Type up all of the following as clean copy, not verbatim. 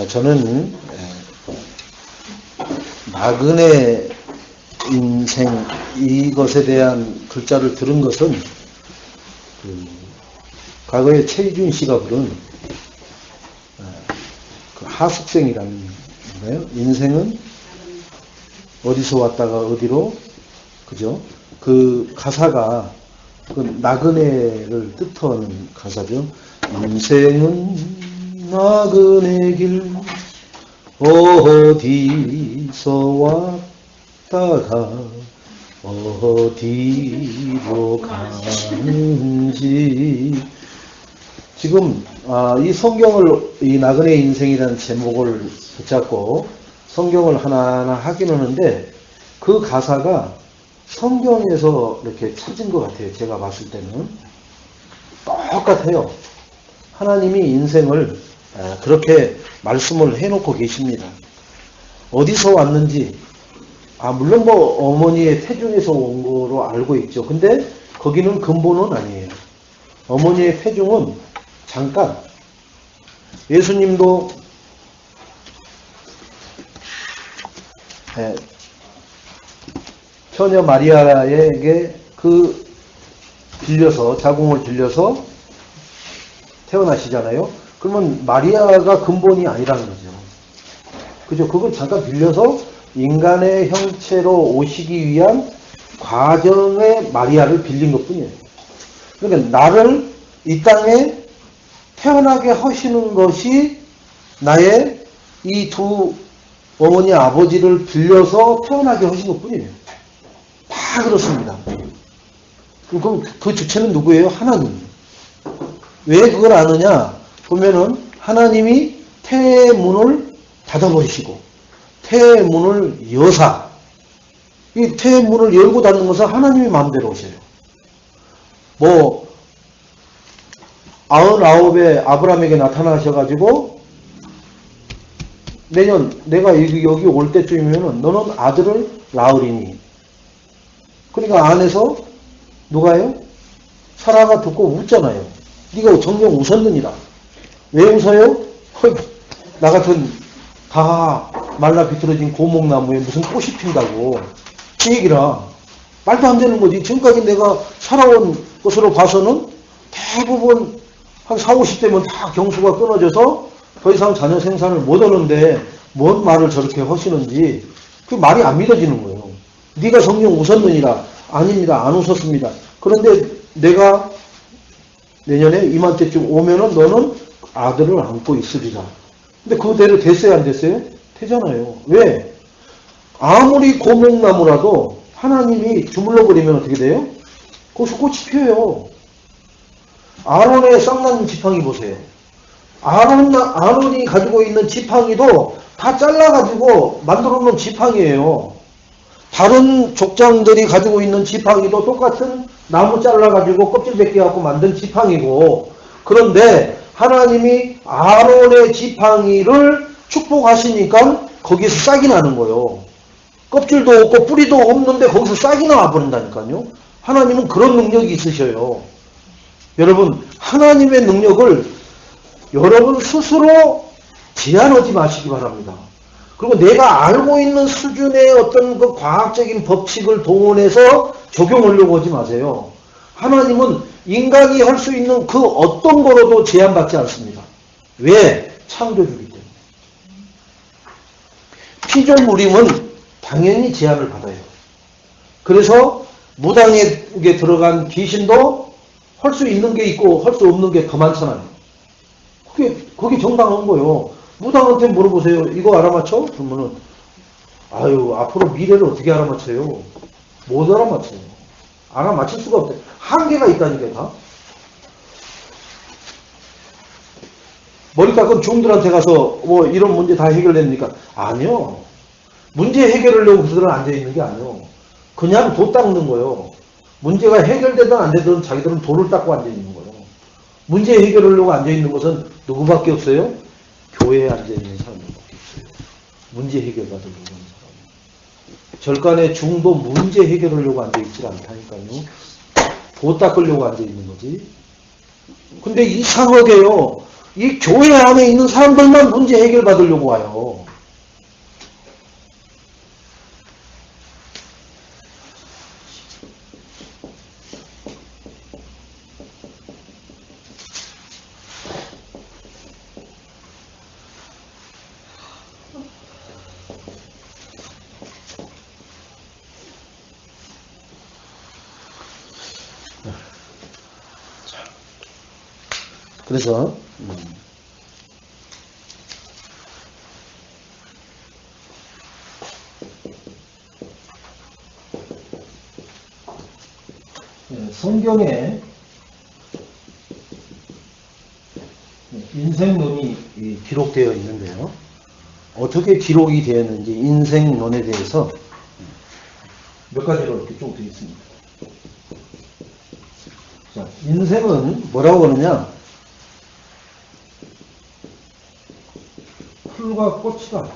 저는 나그네 인생 이것에 대한 글자를 들은 것은 과거에 최희준 씨가 부른 그 하숙생이라는 거예요. 인생은 어디서 왔다가 어디로, 그죠? 그 가사가 그 나그네를 뜻하는 가사죠. 인생은 나그네 길 어디서 왔다가 어디로 가는지. 지금 이 성경을, 이 나그네 인생이라는 제목을 붙잡고 성경을 하나하나 하긴 하는데 그 가사가 성경에서 이렇게 찾은 것 같아요. 제가 봤을 때는 똑같아요. 하나님이 인생을 그렇게 말씀을 해놓고 계십니다. 어디서 왔는지, 물론 어머니의 태중에서 온 거로 알고 있죠. 근데 거기는 근본은 아니에요. 어머니의 태중은 잠깐, 예수님도 처녀 마리아에게 자궁을 빌려서 태어나시잖아요. 그러면 마리아가 근본이 아니라는 거죠. 그죠? 그걸 잠깐 빌려서 인간의 형체로 오시기 위한 과정에 마리아를 빌린 것 뿐이에요. 그러니까 나를 이 땅에 태어나게 하시는 것이 나의 이 두 어머니 아버지를 빌려서 태어나게 하신 것 뿐이에요. 다 그렇습니다. 그럼 그 주체는 누구예요? 하나님. 왜 그걸 아느냐? 보면은 하나님이 태의 문을 닫아버리시고 태의 문을 여사, 이 태의 문을 열고 닫는 것은 하나님이 마음대로 오셔요. 99에 아브라함에게 나타나셔가지고 내년 내가 여기 올 때쯤이면은 너는 아들을 낳으리니. 그러니까 안에서 누가요? 사라가 듣고 웃잖아요. 네가 정녕 웃었느니라. 왜 웃어요? 나 같은 다 말라 비틀어진 고목나무에 무슨 꽃이 핀다고. 그 얘기라. 말도 안 되는 거지. 지금까지 내가 살아온 것으로 봐서는 대부분 한 40, 50대면 다 경수가 끊어져서 더 이상 자녀 생산을 못 하는데 뭔 말을 저렇게 하시는지 그 말이 안 믿어지는 거예요. 네가 정녕 웃었느니라. 아닙니다. 안 웃었습니다. 그런데 내가 내년에 이맘때쯤 오면은 너는 아들을 안고 있으리라. 근데 그대로 됐어요, 안 됐어요? 되잖아요. 왜? 아무리 고목나무라도 하나님이 주물러 버리면 어떻게 돼요? 거기서 꽃이 피어요. 아론의 쌍난 지팡이 보세요. 아론이 가지고 있는 지팡이도 다 잘라가지고 만들어 놓은 지팡이에요. 다른 족장들이 가지고 있는 지팡이도 똑같은 나무 잘라가지고 껍질 벗겨갖고 만든 지팡이고, 그런데 하나님이 아론의 지팡이를 축복하시니까 거기에서 싹이 나는 거예요. 껍질도 없고 뿌리도 없는데 거기서 싹이 나와버린다니까요. 하나님은 그런 능력이 있으셔요. 여러분, 하나님의 능력을 여러분 스스로 제한하지 마시기 바랍니다. 그리고 내가 알고 있는 수준의 어떤 그 과학적인 법칙을 동원해서 적용하려고 하지 마세요. 하나님은 인간이 할 수 있는 그 어떤 거로도 제한받지 않습니다. 왜? 창조주기 때문에. 피조물임은 당연히 제한을 받아요. 그래서 무당에 들어간 귀신도 할 수 있는 게 있고 할 수 없는 게 더 많잖아요. 그게 정당한 거예요. 무당한테 물어보세요. 이거 알아맞혀? 그러면은 앞으로 미래를 어떻게 알아맞혀요? 못 알아맞혀요. 알아맞힐 수가 없대. 한계가 있다니까 다. 머리 깎은 중들한테 가서 이런 문제 다 해결됩니까? 아니요. 문제 해결하려고 그들은 앉아있는 게 아니요. 그냥 도 닦는 거예요. 문제가 해결되든 안 되든 자기들은 도를 닦고 앉아있는 거예요. 문제 해결하려고 앉아있는 것은 누구밖에 없어요? 교회에 앉아있는 사람들밖에 없어요. 문제 해결받으려고 하는 사람. 절간의 중도 문제 해결하려고 앉아있지 않다니까요. 도 닦으려고 앉아있는 거지. 근데 이상하게요. 이 교회 안에 있는 사람들만 문제 해결받으려고 와요. 그래서 성경에 인생론이 기록되어 있는데요. 어떻게 기록이 되었는지 인생론에 대해서 몇 가지로 이렇게 쭉 되어 있습니다. 자, 인생은 뭐라고 하느냐? 풀과 꽃이다.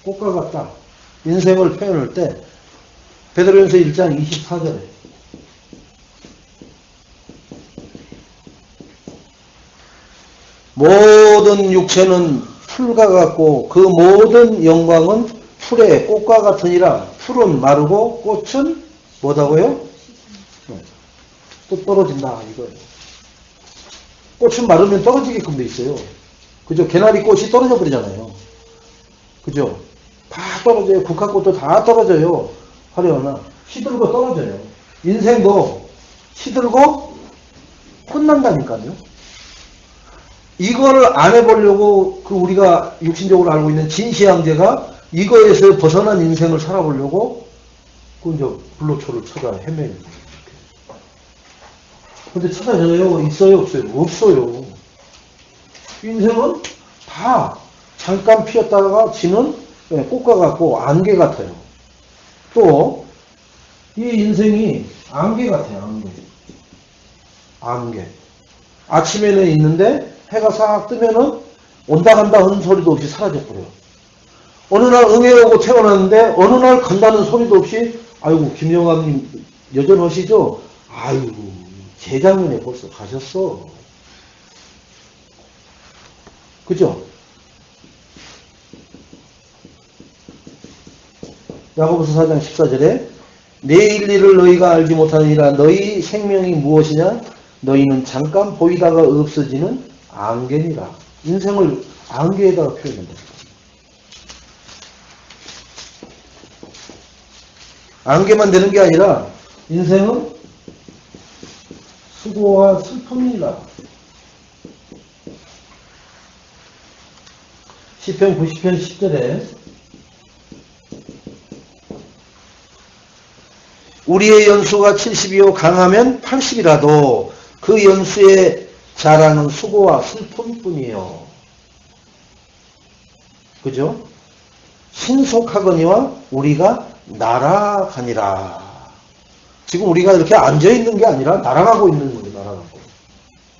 꽃과 같다. 인생을 표현할 때 베드로전서 1장 24절에 모든 육체는 풀과 같고 그 모든 영광은 풀의 꽃과 같으니라. 풀은 마르고 꽃은 뭐다고요? 또 떨어진다 이거예요. 꽃은 마르면 떨어지게끔 돼 있어요. 그죠? 개나리 꽃이 떨어져 버리잖아요. 그죠? 다 떨어져요. 국화꽃도 다 떨어져요. 화려하나 시들고 떨어져요. 인생도 시들고 끝난다니까요. 이걸 안 해보려고 그 우리가 육신적으로 알고 있는 진시황제가 이거에서 벗어난 인생을 살아보려고 그 이제 불로초를 찾아 헤매는 거예요. 근데 찾아져요? 있어요? 없어요? 없어요. 인생은 다 잠깐 피었다가 지는 꽃과 같고 안개 같아요. 또 이 인생이 안개 같아요. 안개. 안개. 아침에는 있는데 해가 싹 뜨면은 온다 간다 하는 소리도 없이 사라져버려요. 어느 날 응애하고 태어났는데 어느 날 간다는 소리도 없이 아이고 김영환님 여전하시죠? 아이고 재작년에 벌써 가셨어. 그죠? 야고보서 4장 14절에 내일 일을 너희가 알지 못하느니라. 너희 생명이 무엇이냐? 너희는 잠깐 보이다가 없어지는 안개니라. 인생을 안개에다가 표현한다. 안개만 되는 게 아니라 인생은 수고와 슬픔이라. 시편 90편 10절에 우리의 연수가 70이요 강하면 80이라도 그 연수의 자랑은 수고와 슬픔뿐이에요. 그죠? 신속하거니와 우리가 날아가니라. 지금 우리가 이렇게 앉아있는 게 아니라 날아가고 있는 거예요. 날아가고.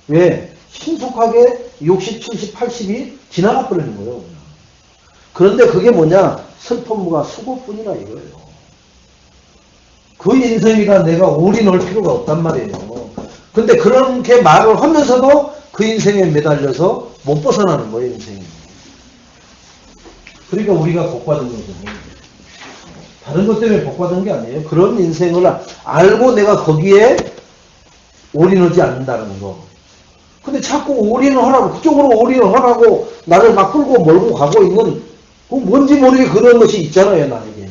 왜? 신속하게 60, 70, 80이 지나가 버리는 거예요. 그런데 그게 뭐냐? 슬픔과 수고뿐이라 이거예요. 그 인생이라 내가 올인할 필요가 없단 말이에요. 근데 그렇게 말을 하면서도 그 인생에 매달려서 못 벗어나는 거예요, 인생이. 그러니까 우리가 복받은 거죠. 다른 것 때문에 복받은 게 아니에요. 그런 인생을 알고 내가 거기에 올인하지 않는다는 거. 근데 자꾸 올인을 하라고, 그쪽으로 올인을 하라고 나를 막 끌고 몰고 가고 있는, 뭔지 모르게 그런 것이 있잖아요, 나에게.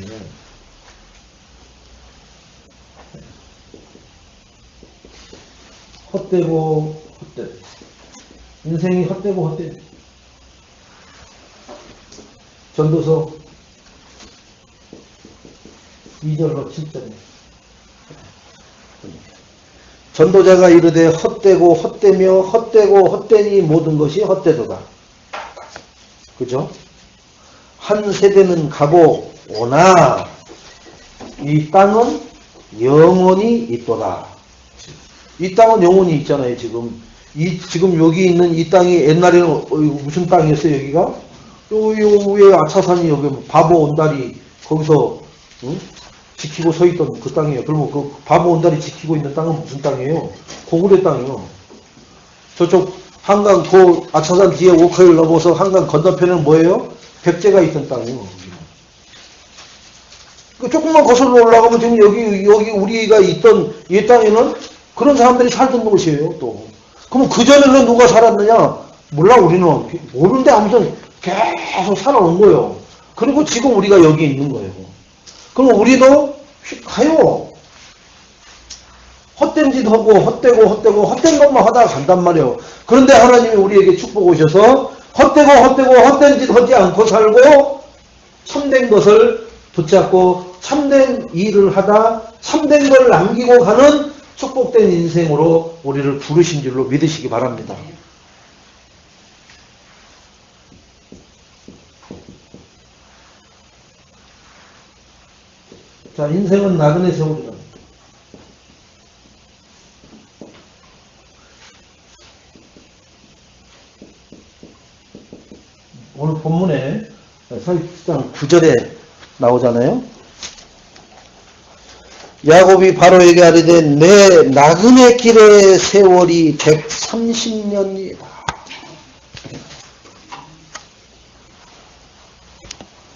헛되고 헛되. 인생이 헛되고 헛되. 전도서 2절로 7절에 전도자가 이르되 헛되고 헛되며 헛되고 헛되니 모든 것이 헛되도다. 그죠? 한 세대는 가고 오나 이 땅은 영원히 있도다. 이 땅은 영원히 있잖아요, 지금. 지금 여기 있는 이 땅이 옛날에는 무슨 땅이었어요, 여기가? 요 위에 아차산이 여기 바보 온다리 거기서 응? 지키고 서 있던 그 땅이에요. 그러면 그 바보 온다리 지키고 있는 땅은 무슨 땅이에요? 고구려 땅이요. 저쪽 한강 그 아차산 뒤에 오크를 넘어서 한강 건너편에는 뭐예요? 백제가 있던 땅이에요. 그 조금만 거슬러 올라가면 지금 여기 우리가 있던 이 땅에는 그런 사람들이 살던 곳이에요, 또. 그럼 그전에는 누가 살았느냐? 몰라, 우리는. 모르는데 아무튼 계속 살아온 거예요. 그리고 지금 우리가 여기 있는 거예요. 그럼 우리도 가요. 헛된 짓 하고, 헛된 것만 하다가 간단 말이에요. 그런데 하나님이 우리에게 축복 오셔서 헛된 짓 하지 않고 살고, 참된 것을 붙잡고, 참된 일을 하다, 참된 걸 남기고 가는 축복된 인생으로 우리를 부르신 줄로 믿으시기 바랍니다. 자, 인생은 나그네 세월이다. 오늘 본문에 사기장 9절에 나오잖아요. 야곱이 바로에게 아뢰되 내 나그네 길의 세월이 130년이다.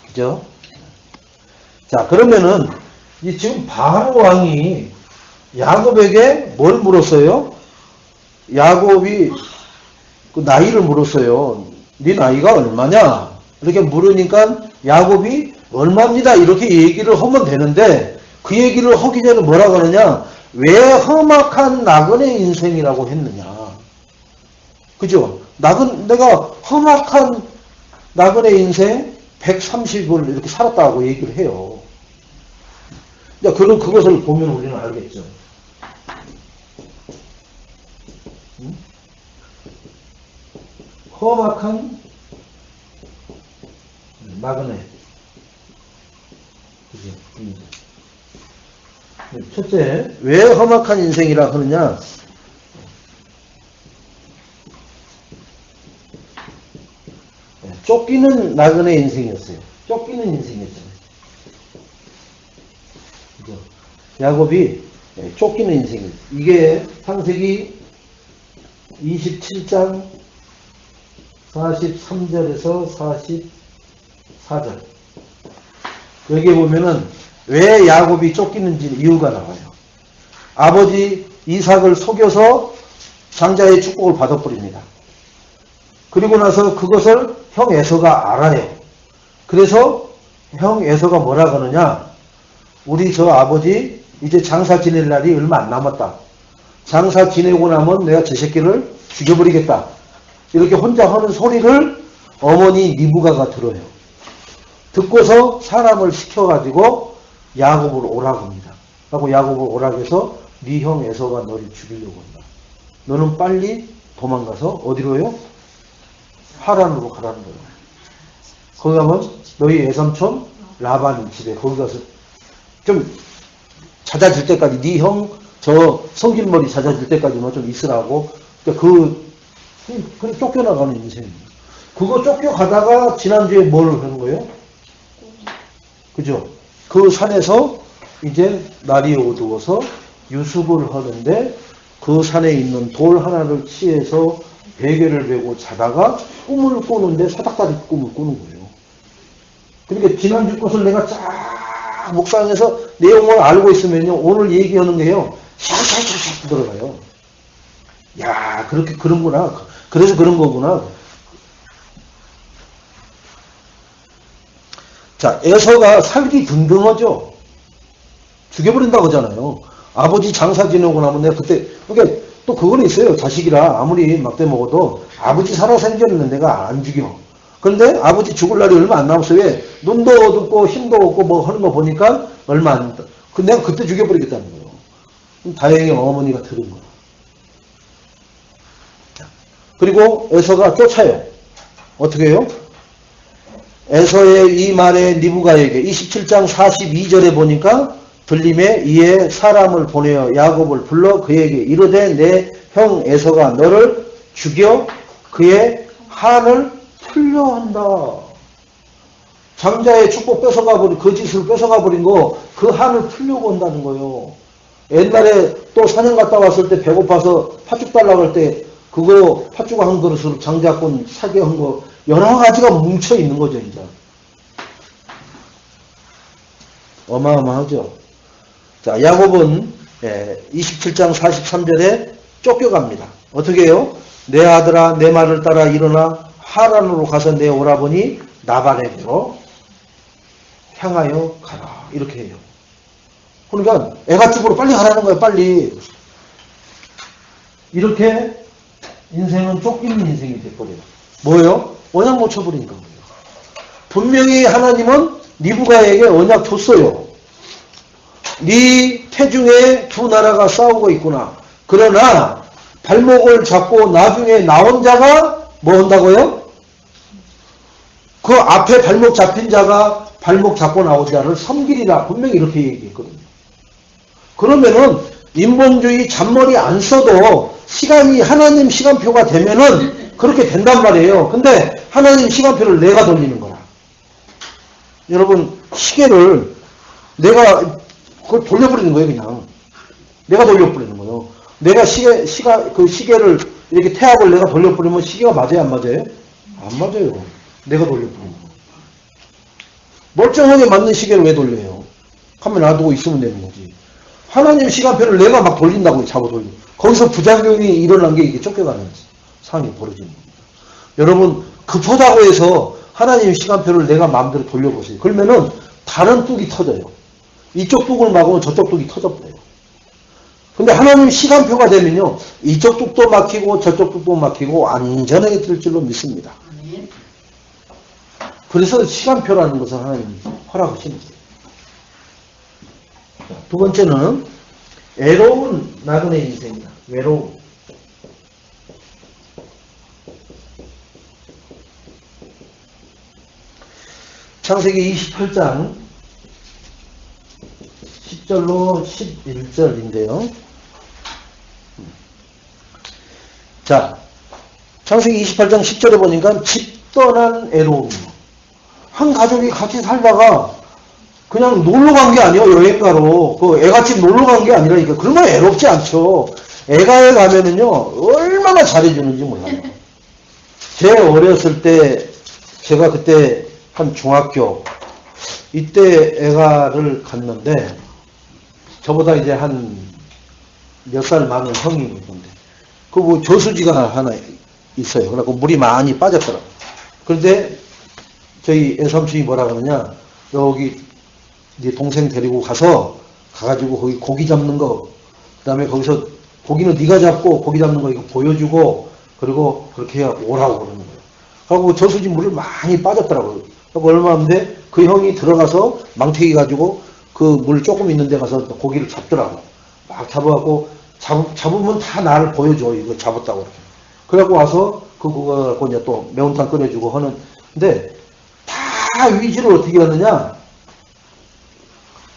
그죠? 자, 그러면은 이 지금 바로 왕이 야곱에게 뭘 물었어요? 야곱이 그 나이를 물었어요. 네 나이가 얼마냐? 이렇게 물으니까 야곱이 얼마입니다. 이렇게 얘기를 하면 되는데 그 얘기를 하기 전에 뭐라고 하느냐? 왜 험악한 나그네 인생이라고 했느냐? 그죠? 내가 험악한 나그네 인생 130을 이렇게 살았다고 얘기를 해요. 그럼 그것을 보면 우리는 알겠죠. 험악한 나그네. 그죠? 첫째, 왜 험악한 인생이라 하느냐? 쫓기는 나그네 인생이었어요. 쫓기는 인생이었잖아요. 그죠? 야곱이 쫓기는 인생이에요. 이게 창세기 27장 43절에서 44절. 여기 보면은 왜 야곱이 쫓기는지 이유가 나와요. 아버지 이삭을 속여서 장자의 축복을 받아버립니다. 그리고 나서 그것을 형 에서가 알아요. 그래서 형 에서가 뭐라고 하느냐? 우리 저 아버지 이제 장사 지낼 날이 얼마 안 남았다. 장사 지내고 나면 내가 저 새끼를 죽여버리겠다. 이렇게 혼자 하는 소리를 어머니 리브가가 들어요. 듣고서 사람을 시켜가지고 야곱을 오라고 합니다. 하고 야곱을 오라고 해서 네 형 에서가 너를 죽이려고 한다. 너는 빨리 도망가서 어디로요? 하란으로 가라는 거예요. 거기 가면 너희 애삼촌 라반 집에 거기 가서 좀 잦아질 때까지 네 형 저 성길머리 잦아질 때까지만 좀 있으라고. 그래 쫓겨나가는 인생입니다. 그거 쫓겨가다가 지난주에 뭘 하는 거예요? 그죠? 그 산에서 이제 날이 어두워서 유숙을 하는데 그 산에 있는 돌 하나를 취해서 베개를 베고 자다가 꿈을 꾸는데 사닥다리 꿈을 꾸는 거예요. 그러니까 지난주 것을 내가 쫙 묵상해서 내용을 알고 있으면요, 오늘 얘기하는 게요, 샥샥샥 들어가요. 야, 그런구나. 그래서 그런 거구나. 자, 에서가 살기 든든하죠. 죽여버린다고 하잖아요. 아버지 장사 지내고 나면 내가 그때, 그러니까 또 그거는 있어요. 자식이라 아무리 막대 먹어도 아버지 살아 생겼는데 내가 안 죽여. 그런데 아버지 죽을 날이 얼마 안 남았어요. 왜? 눈도 어둡고 힘도 없고 뭐 하는 거 보니까 얼마 안 남았다. 내가 그때 죽여버리겠다는 거예요. 다행히 어머니가 들은 거야. 그리고 에서가 쫓아요. 어떻게 해요? 에서의 이 말에 리브가에게 27장 42절에 보니까 들림에 이에 사람을 보내어 야곱을 불러 그에게 이르되 내 형 에서가 너를 죽여 그의 한을 풀려 한다. 장자의 축복 뺏어가버린 그 짓을 뺏어가버린 거 그 한을 풀려고 한다는 거예요. 옛날에 또 사냥 갔다 왔을 때 배고파서 팥죽 달라고 할 때 그거 팥죽 한 그릇으로 장자권 사게 한 거 여러 가지가 뭉쳐 있는 거죠, 이제. 어마어마하죠. 자, 야곱은 27장 43절에 쫓겨갑니다. 어떻게 해요? 내 아들아 내 말을 따라 일어나 하란으로 가서 내 오라버니 나발에게로 향하여 가라. 이렇게 해요. 그러니까 애가집으로 빨리 가라는 거예요. 빨리. 이렇게 인생은 쫓기는 인생이 돼버려요. 뭐예요? 언약 못 쳐버리니까 그래요. 분명히 하나님은 리브가에게 언약 줬어요. 네 태중에 두 나라가 싸우고 있구나. 그러나 발목을 잡고 나중에 나온 자가 뭐 한다고요? 그 앞에 발목 잡힌 자가 발목 잡고 나온 자를 섬기리라. 분명히 이렇게 얘기했거든요. 그러면은 인본주의 잔머리 안 써도 시간이 하나님 시간표가 되면은 그렇게 된단 말이에요. 근데 하나님 시간표를 내가 돌리는 거야. 여러분 시계를 내가 그걸 돌려버리는 거예요. 그냥 내가 돌려버리는 거예요. 내가 그 시계를 이렇게 태압을 내가 돌려버리면 시계가 맞아요? 안 맞아요? 안 맞아요. 내가 돌려버리는 거예요. 멀쩡하게 맞는 시계를 왜 돌려요? 가만 놔두고 있으면 되는 거지. 하나님 시간표를 내가 막 돌린다고 잡아 돌리고 거기서 부작용이 일어난 게 이게 쫓겨가는 상황이 벌어지는 겁니다. 여러분 급하다고 해서 하나님 시간표를 내가 마음대로 돌려보세요. 그러면은 다른 뚝이 터져요. 이쪽 뚝을 막으면 저쪽 뚝이 터져버려요. 근데 하나님 시간표가 되면요 이쪽 뚝도 막히고 저쪽 뚝도 막히고 안전하게 될 줄로 믿습니다. 그래서 시간표라는 것을 하나님이 허락하시는 거예요. 두 번째는 외로운 나그네 인생이다. 외로움. 창세기 28장 10절로 11절인데요. 자, 창세기 28장 10절에 보니까 집 떠난 애로움. 한 가족이 같이 살다가 그냥 놀러 간 게 아니에요. 여행가로. 그 애가집 놀러 간 게 아니라니까. 그러면 애롭지 않죠. 애가에 가면은요, 얼마나 잘해주는지 몰라요. 제 어렸을 때, 제가 그때 한 중학교, 이때 애가를 갔는데, 저보다 이제 한 몇 살 많은 형이 있는데, 그 뭐 저수지가 하나 있어요. 그래갖고 물이 많이 빠졌더라고요. 그런데 저희 애삼촌이 뭐라 그러냐, 여기 이제 동생 데리고 가가지고 거기 고기 잡는 거, 그 다음에 거기서 고기는 네가 잡고 고기 잡는 거 이거 보여주고, 그리고 그렇게 해야 오라고 그러는 거예요. 그리고 저수지 물을 많이 빠졌더라고요. 그리고 얼마 안 돼 그 형이 들어가서 망태기 가지고 그 물 조금 있는 데 가서 고기를 잡더라고. 막 잡아갖고 잡으면 다 나를 보여줘. 이거 잡았다고 이렇게. 그래갖고 와서 그거 갖고 이제 또 매운탕 끓여주고 하는. 근데 다 위주로 어떻게 하느냐?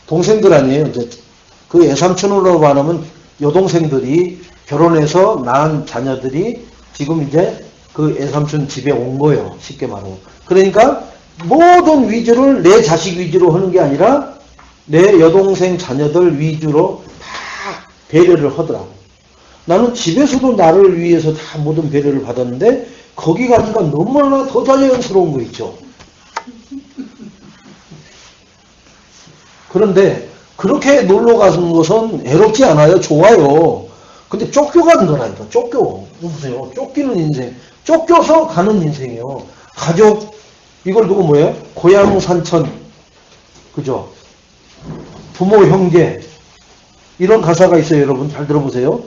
동생들 아니에요. 이제 그 애삼촌으로 말하면 여동생들이 결혼해서 낳은 자녀들이 지금 이제 그 애삼촌 집에 온 거예요. 쉽게 말하면. 그러니까 모든 위주를 내 자식 위주로 하는 게 아니라 내 여동생 자녀들 위주로 다 배려를 하더라고. 나는 집에서도 나를 위해서 다 모든 배려를 받았는데 거기 가니까 너무나 더 자연스러운 거 있죠. 그런데 그렇게 놀러 가는 것은 애롭지 않아요. 좋아요. 근데 쫓겨가는 거라니까. 보세요. 쫓기는 인생. 쫓겨서 가는 인생이에요. 가족, 이걸 두고 뭐예요? 고향 산천. 그죠? 부모 형제. 이런 가사가 있어요. 여러분 잘 들어보세요.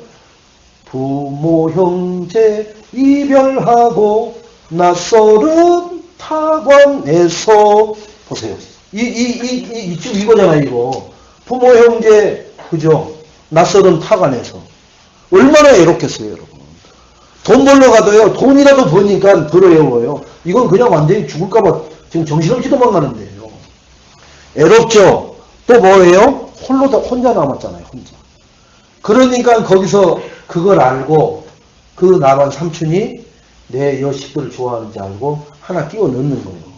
부모 형제 이별하고 낯설은 타관에서 보세요. 지금 이거잖아요, 이거. 부모, 형제, 그죠? 낯설은 타관에서. 얼마나 애롭겠어요, 여러분. 돈 벌러 가도요, 돈이라도 버니까 덜 애워요. 이건 그냥 완전히 죽을까봐 지금 정신없이 도망가는데요. 애롭죠? 또 뭐예요? 혼자 남았잖아요, 혼자. 그러니까 거기서 그걸 알고, 그 남한 삼촌이 내 여식들을 좋아하는지 알고 하나 끼워 넣는 거예요.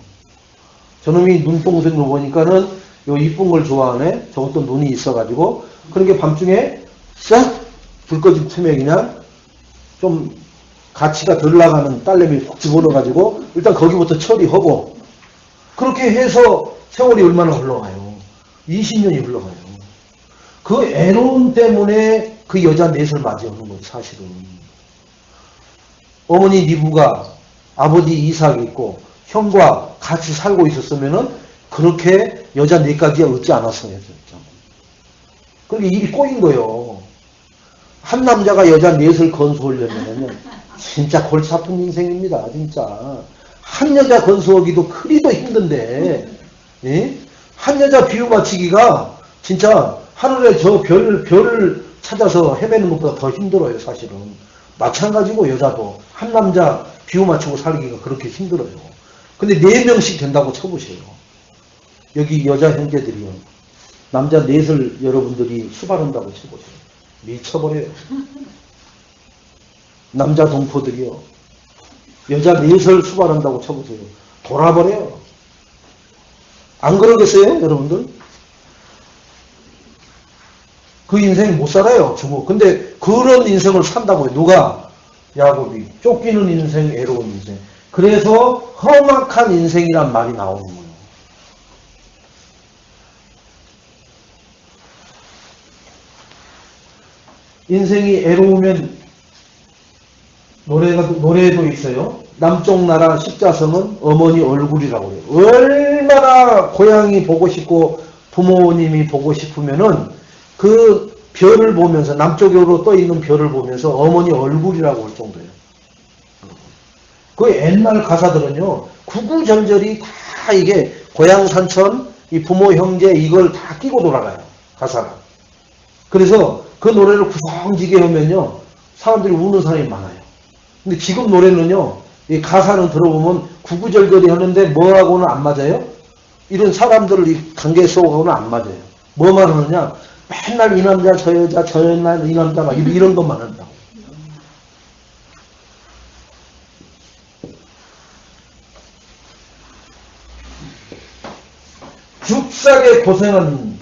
저놈이 눈동생으로 보니까는 요 이쁜 걸 좋아하네. 저것도 눈이 있어가지고. 그러니까 밤중에 싹 불 꺼진 틈에 그냥 좀 가치가 덜 나가는 딸내미 꼭 집어넣어가지고 일단 거기부터 처리하고 그렇게 해서 세월이 얼마나 흘러가요. 20년이 흘러가요. 그 애로움 때문에 그 여자 넷을 맞이하는 거예요. 사실은. 어머니 리브가 아버지 이삭이 있고 형과 같이 살고 있었으면은 그렇게 여자 넷까지 얻지 않았어요. 그러니까 일이 꼬인 거예요. 한 남자가 여자 넷을 건수하려면 진짜 골치 아픈 인생입니다. 진짜. 한 여자 건수하기도 그리도 힘든데 예? 한 여자 비유 맞추기가 진짜 하늘에 저 별을 찾아서 헤매는 것보다 더 힘들어요. 사실은. 마찬가지고 여자도 한 남자 비유 맞추고 살기가 그렇게 힘들어요. 근데 4명씩 된다고 쳐보세요. 여기 여자 형제들이요. 남자 넷을 여러분들이 수발한다고 쳐보세요. 미쳐버려요. 남자 동포들이요. 여자 넷을 수발한다고 쳐보세요. 돌아버려요. 안 그러겠어요? 여러분들? 그 인생 못 살아요. 주부. 근데 그런 인생을 산다고요. 누가? 야곱이. 쫓기는 인생, 애로운 인생. 그래서 험악한 인생이란 말이 나오는 거예요. 인생이 애로우면 노래도 있어요. 남쪽 나라 십자성은 어머니 얼굴이라고 해요. 얼마나 고향이 보고 싶고 부모님이 보고 싶으면은 그 별을 보면서 남쪽으로 떠 있는 별을 보면서 어머니 얼굴이라고 할 정도예요. 그 옛날 가사들은요. 구구절절이 다 이게 고향 산천, 이 부모 형제 이걸 다 끼고 돌아가요. 가사가. 그래서 그 노래를 구성지게 하면요. 사람들이 우는 사람이 많아요. 근데 지금 노래는요. 이 가사는 들어보면 구구절절이 하는데 뭐하고는 안 맞아요? 이런 사람들 이 관계 속하고는 안 맞아요. 뭐만 하느냐? 맨날 이 남자 저 여자 저 여자 이 남자 막 이런 것만 한다고. 죽사게 고생한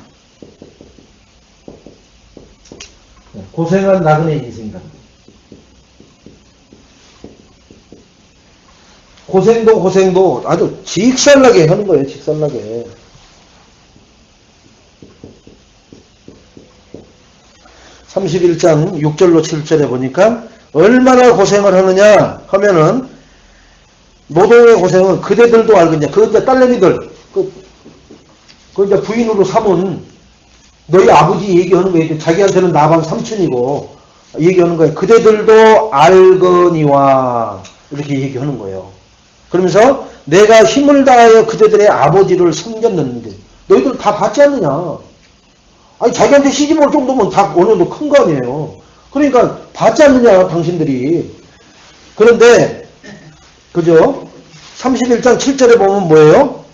나그네 인생이다. 고생도 아주 직살나게 하는 거예요. 직살나게. (31장) 6절로 7절에 보니까 얼마나 고생을 하느냐 하면은 노동의 고생은 그대들도 알겠냐. 그 이제 딸내미들 그 이제 부인으로 삼은 너희 아버지 얘기하는 거예요. 자기한테는 나방 삼촌이고 얘기하는 거예요. 그대들도 알거니와 이렇게 얘기하는 거예요. 그러면서 내가 힘을 다하여 그대들의 아버지를 섬겼는데 너희들 다 받지 않느냐. 아니 자기한테 시집올 정도면 다 어느 정도 큰 거 아니에요. 그러니까 받지 않느냐 당신들이. 그런데 그죠? 31장 7절에 보면 뭐예요?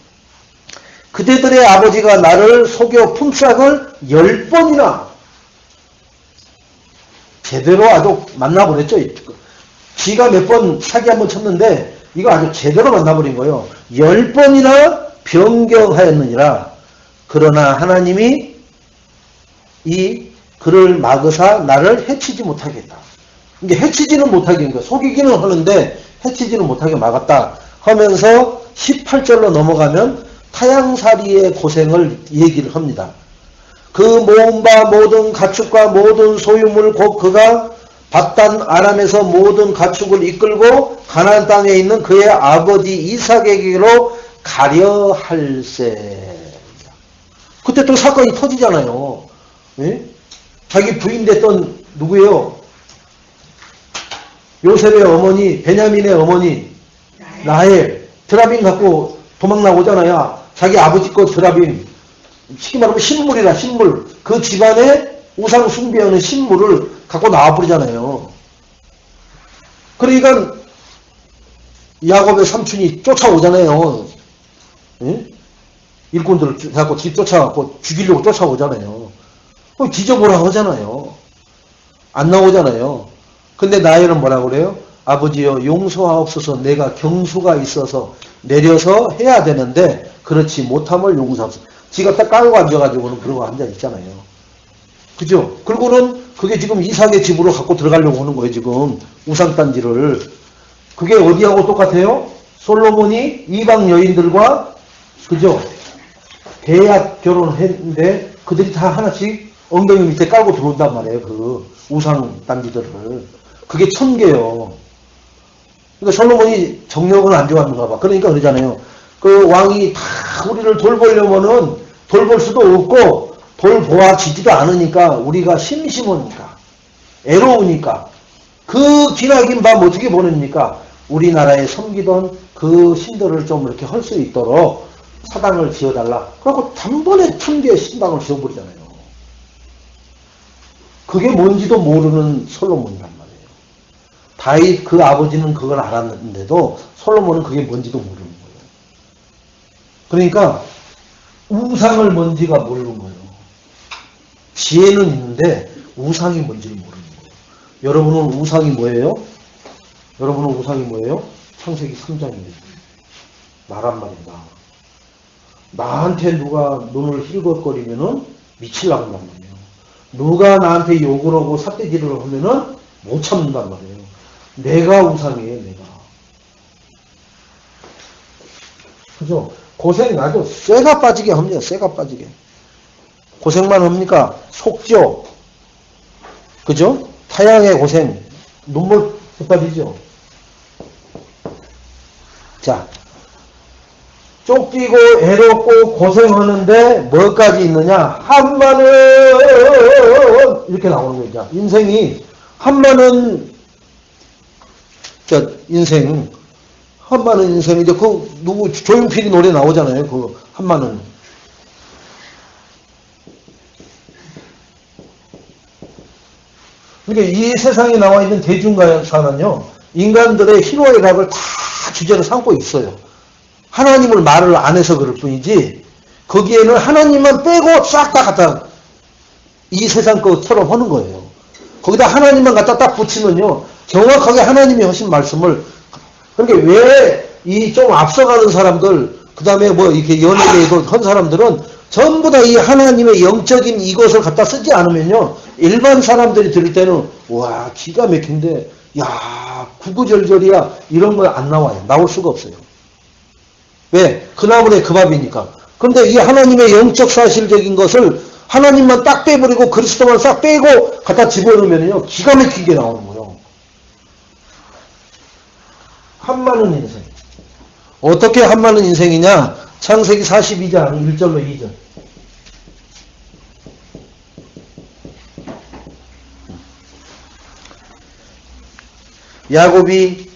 그대들의 아버지가 나를 속여 품삯을 10번이나 제대로 아주 만나버렸죠. 지가 몇 번 사기 한번 쳤는데 이거 아주 제대로 만나버린 거예요. 10번이나 변경하였느니라. 그러나 하나님이 이 그를 막으사 나를 해치지 못하겠다. 이게 해치지는 못하게, 그러니까 속이기는 하는데 해치지는 못하게 막았다 하면서 18절로 넘어가면 타향살이의 고생을 얘기를 합니다. 그 모은 바 모든 가축과 모든 소유물 곧 그가 밧단 아람에서 모든 가축을 이끌고 가나안 땅에 있는 그의 아버지 이삭에게로 가려 할세. 그때 또 사건이 터지잖아요. 예? 자기 부인 됐던 누구예요? 요셉의 어머니, 베냐민의 어머니 라헬 드라빔 갖고 도망 나오잖아요. 자기 아버지 것 드라빔, 쉽게 말하면 신물이라 신물. 그 집안에 우상 숭배하는 신물을 갖고 나와버리잖아요. 그러니까 야곱의 삼촌이 쫓아오잖아요. 예? 일꾼들을 갖고 집 쫓아갖고 죽이려고 쫓아오잖아요. 그럼 뒤져보라고 하잖아요. 안 나오잖아요. 근데 나엘은 뭐라고 그래요? 아버지여 용서하옵소서. 내가 경수가 있어서 내려서 해야 되는데 그렇지 못함을 용서하옵소서. 지가 딱 깔고 앉아가지고는 그러고 앉아있잖아요. 그죠? 그리고는 그게 지금 이삭의 집으로 갖고 들어가려고 하는 거예요, 지금. 우상단지를. 그게 어디하고 똑같아요? 솔로몬이 이방 여인들과, 그죠? 계약 결혼을 했는데, 그들이 다 하나씩 엉덩이 밑에 깔고 들어온단 말이에요, 그 우상단지들을. 그게 1000개요. 그러니까 솔로몬이 정력은 안 좋았는가 봐. 그러니까 그러잖아요. 그 왕이 다 우리를 돌보려면은 돌볼 수도 없고 돌보아지지도 않으니까 우리가 심심하니까 애로우니까 그 기나긴 밤 어떻게 보냅니까? 우리나라에 섬기던 그 신들을 좀 이렇게 할 수 있도록 사당을 지어달라. 그리고 단번에 1000개의 신당을 지어버리잖아요. 그게 뭔지도 모르는 솔로몬이란 말이에요. 다윗 그 아버지는 그걸 알았는데도 솔로몬은 그게 뭔지도 모르는 거예요. 그러니까 우상을 뭔지가 모르는 거예요. 지혜는 있는데 우상이 뭔지를 모르는 거예요. 여러분은 우상이 뭐예요? 여러분은 우상이 뭐예요? 창세기 3장입니다. 나란 말입니다. 나한테 누가 눈을 힐걱거리면은 미치려고 한단 말이에요. 누가 나한테 욕을 하고 삿대질을 하면은 못 참는단 말이에요. 내가 우상이에요, 내가. 그죠? 고생 아주 쇠가 빠지게 합니다, 쇠가 빠지게. 고생만 합니까? 속죠? 그죠? 타향의 고생, 눈물 빠지죠? 자, 쫓기고 애롭고 고생하는데 뭐까지 있느냐? 한마는 이렇게 나오는 거죠. 인생이 한마는 인생 한마는 인생 이제 그 누구 조용필이 노래 나오잖아요. 그 한마는 그러니까 이 세상에 나와 있는 대중가요사는요 인간들의 희로의 답을 다 주제로 삼고 있어요. 하나님을 말을 안 해서 그럴 뿐이지 거기에는 하나님만 빼고 싹 다 갖다 이 세상 것처럼 하는 거예요. 거기다 하나님만 갖다 딱 붙이면요 정확하게 하나님이 하신 말씀을 그러니까 왜 이 좀 앞서가는 사람들 그 다음에 뭐 이렇게 연예계에도 한 사람들은 전부 다 이 하나님의 영적인 이것을 갖다 쓰지 않으면요 일반 사람들이 들을 때는 와 기가 막힌데 야 구구절절이야 이런 거 안 나와요. 나올 수가 없어요. 왜? 그 나물에 그 밥이니까. 그런데 이 하나님의 영적 사실적인 것을 하나님만 딱 빼버리고 그리스도만 싹 빼고 갖다 집어넣으면요 기가 막히게 나오는 거예요. 한마는 인생. 어떻게 한마는 인생이냐? 창세기 42장 1절로 2절. 야곱이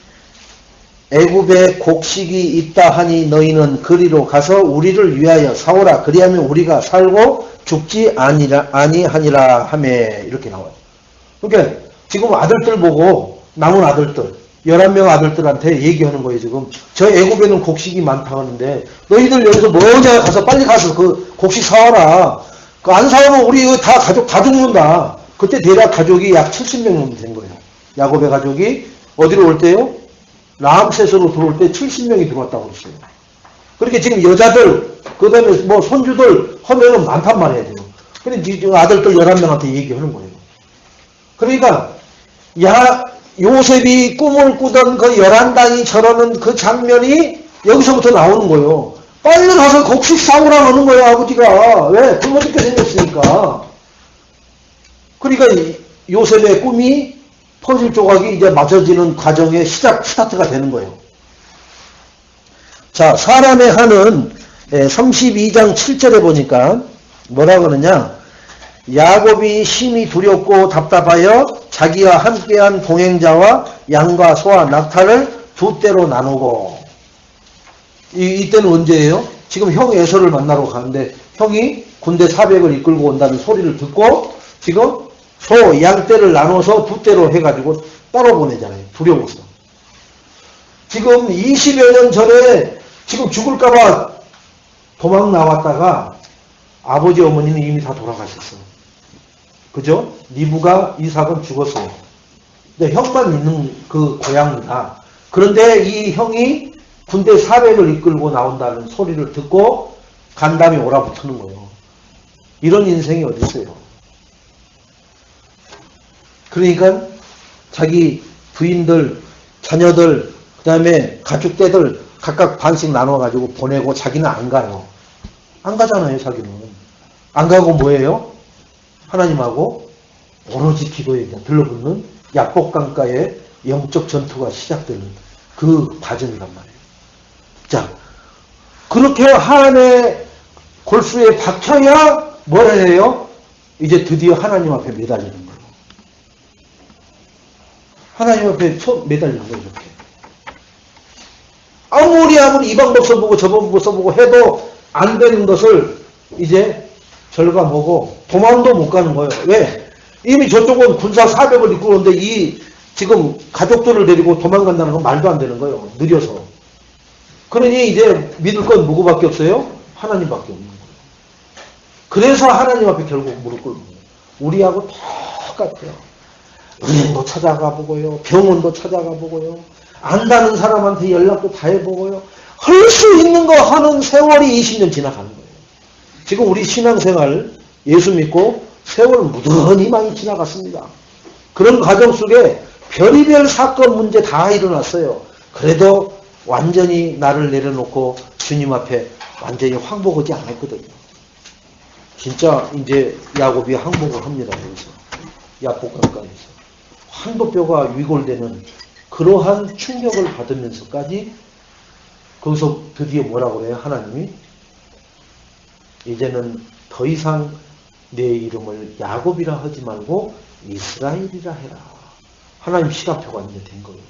애굽에 곡식이 있다 하니 너희는 그리로 가서 우리를 위하여 사오라. 그리하면 우리가 살고 죽지 아니하니라 하매 이렇게 나와요. 그러니까 지금 아들들 보고 남은 아들들 11명 아들들한테 얘기하는 거예요. 지금 저 애굽에는 곡식이 많다 하는데 너희들 여기서 뭐냐 가서 빨리 가서 그 곡식 사와라. 그 안 사오면 우리 다 가족 다 죽는다. 그때 대략 가족이 약 70명 정도 된 거예요. 야곱의 가족이 어디로 올 때요? 라암셋으로 들어올 때 70명이 들어왔다고 그랬어요. 그렇게 지금 여자들, 그 다음에 뭐 손주들 하면은 많단 말이에요. 그래, 지금 아들들 11명한테 얘기하는 거예요. 그러니까, 요셉이 꿈을 꾸던 그 11당이 저러는 그 장면이 여기서부터 나오는 거예요. 빨리 가서 곡식 사오라 하는 거예요, 아버지가. 왜? 굶어 죽게 생겼으니까. 그러니까 요셉의 꿈이 퍼즐 조각이 이제 맞춰지는 과정의 스타트가 되는 거예요. 자, 사람의 한은 32장 7절에 보니까 뭐라 그러냐? 야곱이 심히 두렵고 답답하여 자기와 함께한 동행자와 양과 소와 낙타를 두 떼로 나누고 이때는 언제예요? 지금 형 에서를 만나러 가는데 형이 군대 400을 이끌고 온다는 소리를 듣고 지금 소, 양 떼를 나눠서 두 떼로 해가지고 따로 보내잖아요. 두려워서. 지금 20여 년 전에 지금 죽을까봐 도망 나왔다가 아버지 어머니는 이미 다 돌아가셨어. 그죠? 리브가 이삭은 죽었어요. 근데 형만 있는 그 고향이다. 그런데 이 형이 군대 400을 이끌고 나온다는 소리를 듣고 간담이 오라붙는 거예요. 이런 인생이 어디 있어요? 그러니까 자기 부인들, 자녀들, 그 다음에 가축대들 각각 반씩 나눠가지고 보내고 자기는 안 가요. 안 가잖아요, 자기는. 안 가고 뭐예요? 하나님하고 오로지 기도에 들러붙는 약복강가의 영적 전투가 시작되는 그 과정이란 말이에요. 자, 그렇게 하나님의 골수에 박혀야 뭘 해요? 이제 드디어 하나님 앞에 매달리는 거예요. 하나님 앞에 매달리는 거예요, 이렇게. 아무리 이 방법 써보고 저 방법 써보고 해도 안 되는 것을 이제 절가 뭐고 도망도 못 가는 거예요. 왜? 이미 저쪽은 군사 400을 입고 오는데 이 지금 가족들을 데리고 도망간다는 건 말도 안 되는 거예요. 느려서. 그러니 이제 믿을 건 누구밖에 없어요? 하나님밖에 없는 거예요. 그래서 하나님 앞에 결국 무릎 꿇는 거예요. 우리하고 똑같아요. 은행도 찾아가 보고요. 병원도 찾아가 보고요. 안다는 사람한테 연락도 다 해보고요. 할 수 있는 거 하는 세월이 20년 지나가는 거예요. 지금 우리 신앙생활 예수 믿고 세월 무던히 많이 지나갔습니다. 그런 과정 속에 별의별 사건 문제 다 일어났어요. 그래도 완전히 나를 내려놓고 주님 앞에 완전히 항복하지 않았거든요. 진짜 이제 야곱이 항복을 합니다. 여기서 야복강가에서 환도뼈가 위골되는 그러한 충격을 받으면서까지 거기서 드디어 뭐라고 그래요? 하나님이 이제는 더 이상 내 이름을 야곱이라 하지 말고 이스라엘이라 해라. 하나님 시간표가 이제 된 거예요.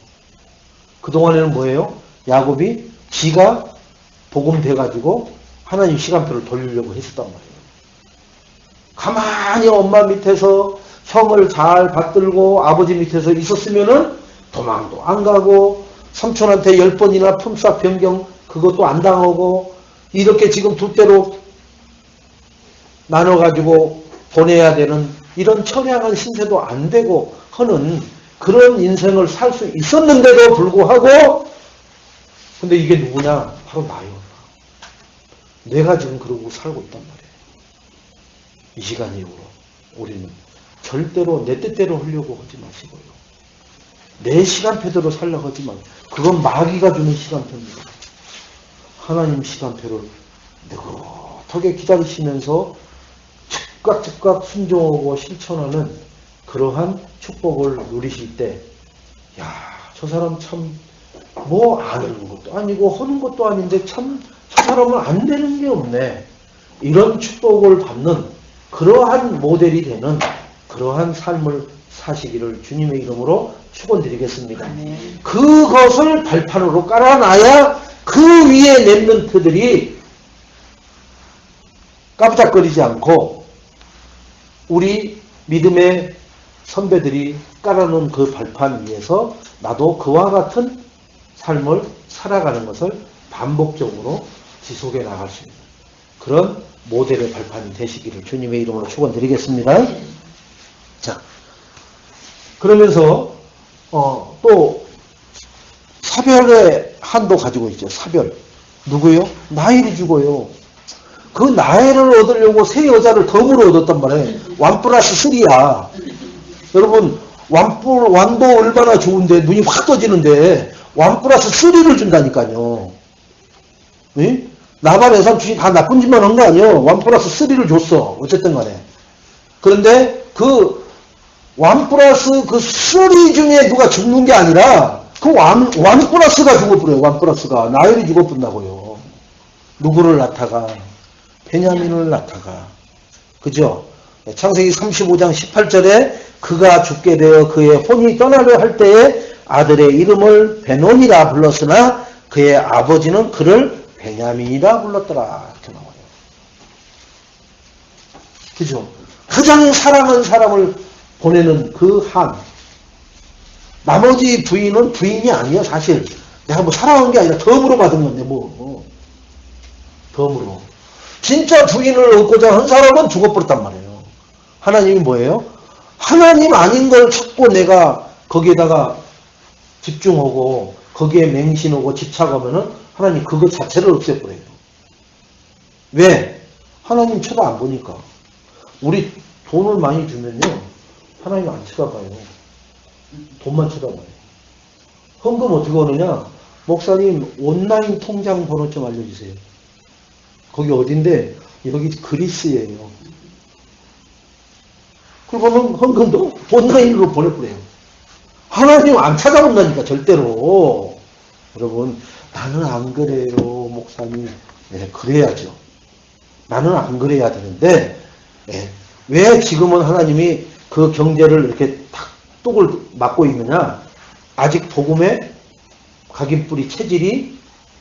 그동안에는 뭐예요? 야곱이 지가 복음 돼가지고 하나님 시간표를 돌리려고 했었단 말이에요. 가만히 엄마 밑에서 형을 잘 받들고 아버지 밑에서 있었으면은 도망도 안 가고 삼촌한테 10번이나 품삯 변경 그것도 안 당하고 이렇게 지금 두 때로 나눠가지고 보내야 되는 이런 처량한 신세도 안 되고 하는 그런 인생을 살 수 있었는데도 불구하고 근데 이게 누구냐? 바로 나요. 내가 지금 그러고 살고 있단 말이에요. 이 시간 이후로 우리는 절대로 내 뜻대로 하려고 하지 마시고요. 내 시간표대로 살려고 하지 마세요. 그건 마귀가 주는 시간표입니다. 하나님 시간표를 느긋하게 기다리시면서 즉각 순종하고 실천하는 그러한 축복을 누리실 때, 야, 저 사람 참 뭐 아는 것도 아니고 하는 것도 아닌데 참 저 사람은 안 되는 게 없네. 이런 축복을 받는 그러한 모델이 되는 그러한 삶을 사시기를 주님의 이름으로 축원드리겠습니다. 그것을 발판으로 깔아놔야 그 위에 랩런트들이 깜짝거리지 않고 우리 믿음의 선배들이 깔아놓은 그 발판 위에서 나도 그와 같은 삶을 살아가는 것을 반복적으로 지속해 나갈 수 있는 그런 모델의 발판이 되시기를 주님의 이름으로 축원드리겠습니다. 자, 그러면서 또 사별의 한도 가지고 있죠. 사별. 누구요? 나이를 주고요. 그 나이를 얻으려고 세 여자를 덤으로 얻었단 말이에요. 1+3야. 여러분 완도 얼마나 좋은데 눈이 확 떠지는데 1+3를 준다니까요. 네? 나발 예산 주식 다 나쁜 짓만 한 거 아니에요. 1+3를 줬어. 어쨌든 간에. 그런데 그 1+3 중에 누가 죽는 게 아니라 그 1+가 죽어버려요. 1+가. 나엘이 죽어본다고요. 누구를 낳다가? 베냐민을 낳다가. 그죠? 창세기 35장 18절에 그가 죽게 되어 그의 혼이 떠나려 할 때에 아들의 이름을 베논이라 불렀으나 그의 아버지는 그를 베냐민이라 불렀더라. 이렇게 나와요. 그죠? 가장 사랑하는 사람을 보내는 그 한. 나머지 부인은 부인이 아니야, 사실. 내가 뭐 사랑한 게 아니라 덤으로 받은 건데, 뭐. 덤으로. 진짜 부인을 얻고자 한 사람은 죽어버렸단 말이에요. 하나님이 뭐예요? 하나님 아닌 걸 찾고 내가 거기에다가 집중하고, 거기에 맹신하고 집착하면은 하나님 그것 자체를 없애버려요. 왜? 하나님 쳐다 안 보니까. 우리 돈을 많이 주면요. 하나님 안 쳐다봐요. 돈만 쳐다봐요. 헌금 어떻게 하느냐? 목사님 온라인 통장 번호 좀 알려주세요. 거기 어딘데? 여기 그리스예요. 그러면 헌금도 온라인으로 보내버려요. 하나님 안 찾아본다니까 절대로. 여러분 나는 안 그래요 목사님. 네, 그래야죠. 나는 안 그래야 되는데 네, 왜 지금은 하나님이 그 경제를 이렇게 탁 뚝을 막고 있느냐? 아직 복음의 각인뿌리 체질이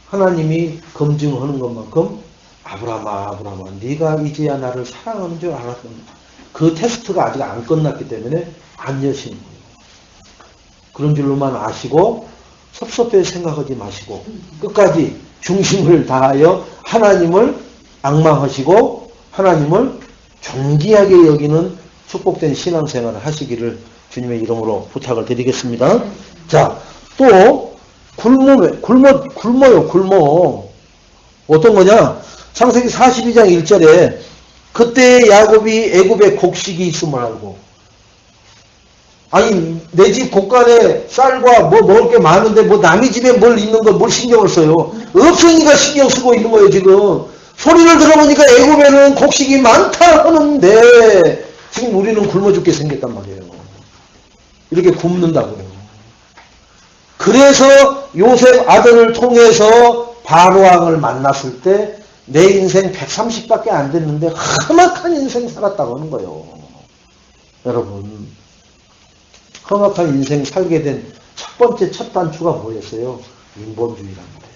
하나님이 검증하는 것만큼 아브라함아 네가 이제야 나를 사랑하는 줄 알았던 그 테스트가 아직 안 끝났기 때문에 안 여시는 거예요. 그런 줄로만 아시고 섭섭해 생각하지 마시고 끝까지 중심을 다하여 하나님을 앙망하시고 하나님을 존귀하게 여기는 축복된 신앙생활을 하시기를 주님의 이름으로 부탁을 드리겠습니다. 자, 또 굶어요. 어떤 거냐? 창세기 42장 1절에 그때 야곱이 애굽에 곡식이 있음을 알고, 아니 내 집 곳간에 쌀과 뭐 먹을 게 많은데 뭐 남의 집에 뭘 있는 걸 뭘 신경을 써요? 없으니까 신경 쓰고 있는 거예요. 지금 소리를 들어보니까 애굽에는 곡식이 많다 하는데 지금 우리는 굶어 죽게 생겼단 말이에요. 이렇게 굶는다고요. 그래서 요셉 아들을 통해서 바로왕을 만났을 때 내 인생 130밖에 안 됐는데 험악한 인생 살았다고 하는 거예요. 여러분 험악한 인생 살게 된 첫 번째 첫 단추가 뭐였어요? 인본주의란 말이에요.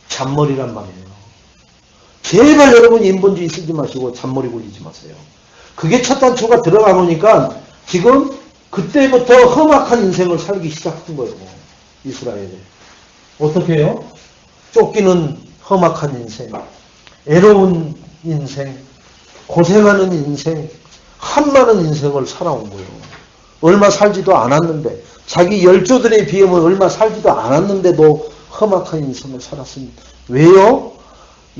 잔머리란 말이에요. 제발 여러분 인본주의 쓰지 마시고 잔머리 굴리지 마세요. 그게 첫 단추가 들어가 보니까 지금 그때부터 험악한 인생을 살기 시작한 거예요. 이스라엘에. 어떻게 해요? 쫓기는 험악한 인생, 애로운 인생, 고생하는 인생, 한많은 인생을 살아온 거예요. 얼마 살지도 않았는데, 자기 열조들에 비하면 얼마 살지도 않았는데도 험악한 인생을 살았습니다. 왜요?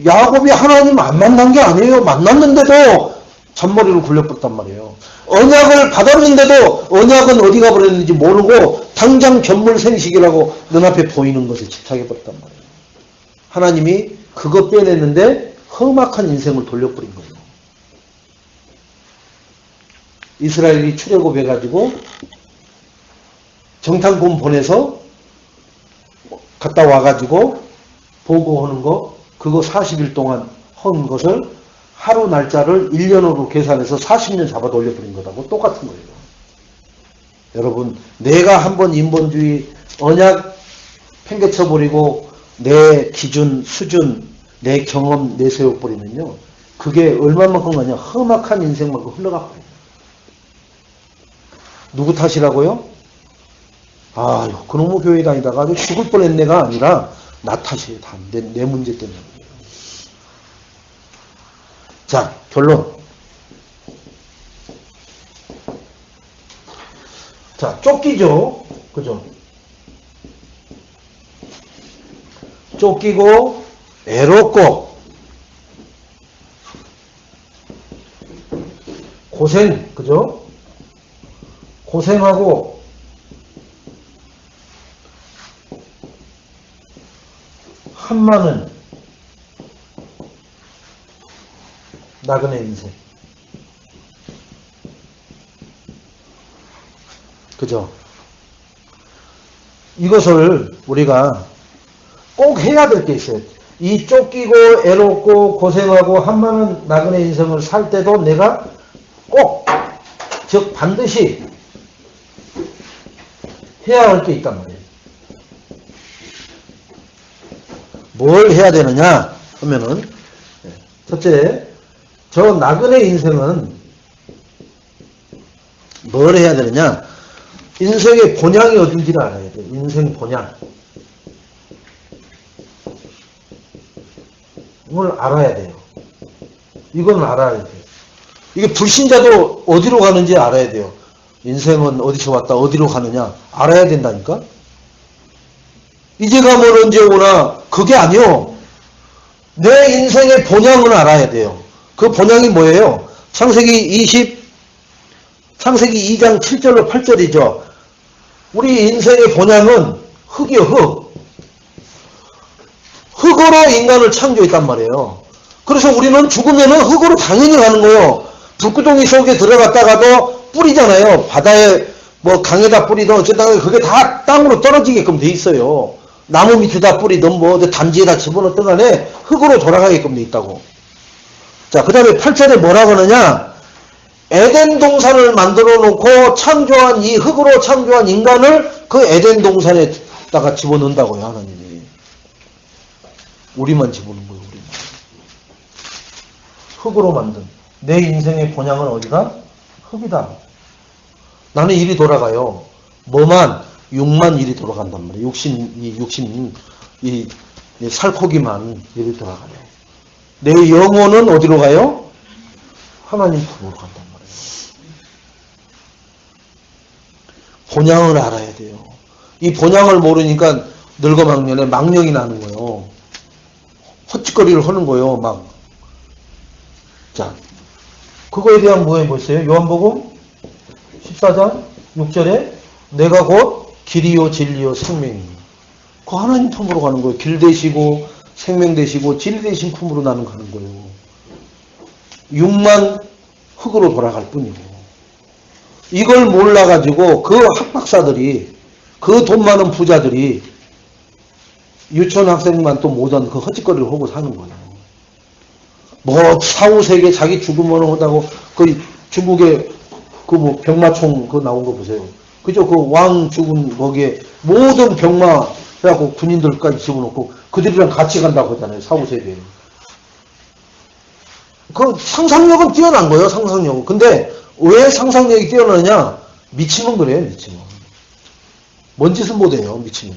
야곱이 하나님 안 만난 게 아니에요. 만났는데도 잔머리를 굴려버렸단 말이에요. 언약을 받았는데도 언약은 어디 가버렸는지 모르고 당장 견물생식이라고 눈앞에 보이는 것에 집착해버렸단 말이에요. 하나님이 그거 빼냈는데 험악한 인생을 돌려버린 거예요. 이스라엘이 출애굽해가지고 정탐꾼 보내서 갔다 와가지고 보고하는 거 그거 40일 동안 한 것을 하루 날짜를 1년으로 계산해서 40년 잡아 돌려버린 거하고 똑같은 거예요. 여러분 내가 한번 인본주의 언약 팽개쳐버리고 내 기준, 수준, 내 경험 내세워버리면요. 그게 얼마만큼 가냐. 험악한 인생만큼 흘러가 버려요. 누구 탓이라고요? 아유 그놈의 교회 다니다가 아주 죽을 뻔했네가 아니라 나 탓이에요. 다 내 문제 때문에. 자, 결론. 자, 쫓기죠. 그죠? 쫓기고, 애롭고, 고생, 그죠? 고생하고, 한많은 나그네 인생. 그죠? 이것을 우리가 꼭 해야 될 게 있어요. 이 쫓기고 애롭고 고생하고 한많은 나그네 인생을 살 때도 내가 꼭, 즉 반드시 해야 할 게 있단 말이에요. 뭘 해야 되느냐 하면은 첫째, 저 나그네 인생은 뭘 해야 되느냐? 인생의 본향이 어딘지를 알아야 돼요. 인생 본향. 이걸 알아야 돼요. 이건 알아야 돼요. 이게 불신자도 어디로 가는지 알아야 돼요. 인생은 어디서 왔다 어디로 가느냐 알아야 된다니까. 이제 가면 언제 오나 그게 아니요. 내 인생의 본향을 알아야 돼요. 그 본향이 뭐예요? 창세기 2장 7절로 8절이죠. 우리 인생의 본향은 흙이요, 흙. 흙으로 인간을 창조했단 말이에요. 그래서 우리는 죽으면은 흙으로 당연히 가는 거예요. 불구덩이 속에 들어갔다가도 뿌리잖아요. 바다에 뭐 강에다 뿌리든 어쨌든 그게 다 땅으로 떨어지게끔 돼 있어요. 나무 밑에다 뿌리든 뭐 단지에다 집어넣든 간에 흙으로 돌아가게끔 돼 있다고. 자, 그 다음에 8절에 뭐라고 하느냐? 에덴 동산을 만들어 놓고 창조한 이 흙으로 창조한 인간을 그 에덴 동산에다가 집어넣는다고요, 하나님이. 우리만 집어넣는 거예요, 우리만. 흙으로 만든. 내 인생의 본향은 어디다? 흙이다. 나는 일이 돌아가요. 뭐만? 육만 일이 돌아간단 말이에요. 이 살코기만 일이 돌아가요. 내 영혼은 어디로 가요? 하나님 품으로 간단 말이에요. 본향을 알아야 돼요. 이 본향을 모르니까 늙어막년에 망령이 나는 거예요. 헛짓거리를 하는 거예요, 막. 자, 그거에 대한 뭐에 보세요? 요한복음 14장 6절에 내가 곧 길이요 진리요 생명이요. 그 하나님 품으로 가는 거예요. 길 되시고 생명 되시고 진리 되신 품으로 나는 가는 거예요. 육만 흙으로 돌아갈 뿐이고. 이걸 몰라가지고 그 학박사들이, 그 돈 많은 부자들이 유치원 학생만 또 모든 그 헛짓거리를 하고 사는 거예요. 뭐 사후세계 자기 죽으면 하다고 그 중국에 그 뭐 병마총 그 나온 거 보세요. 그죠? 그 왕 죽은 거기에 모든 병마 해갖고 군인들까지 집어넣고 그들이랑 같이 간다고 하잖아요. 사후세계에. 그 상상력은 뛰어난 거예요. 상상력은. 근데 왜 상상력이 뛰어나냐? 미치면 그래요. 미치면. 뭔 짓은 못해요. 미치면.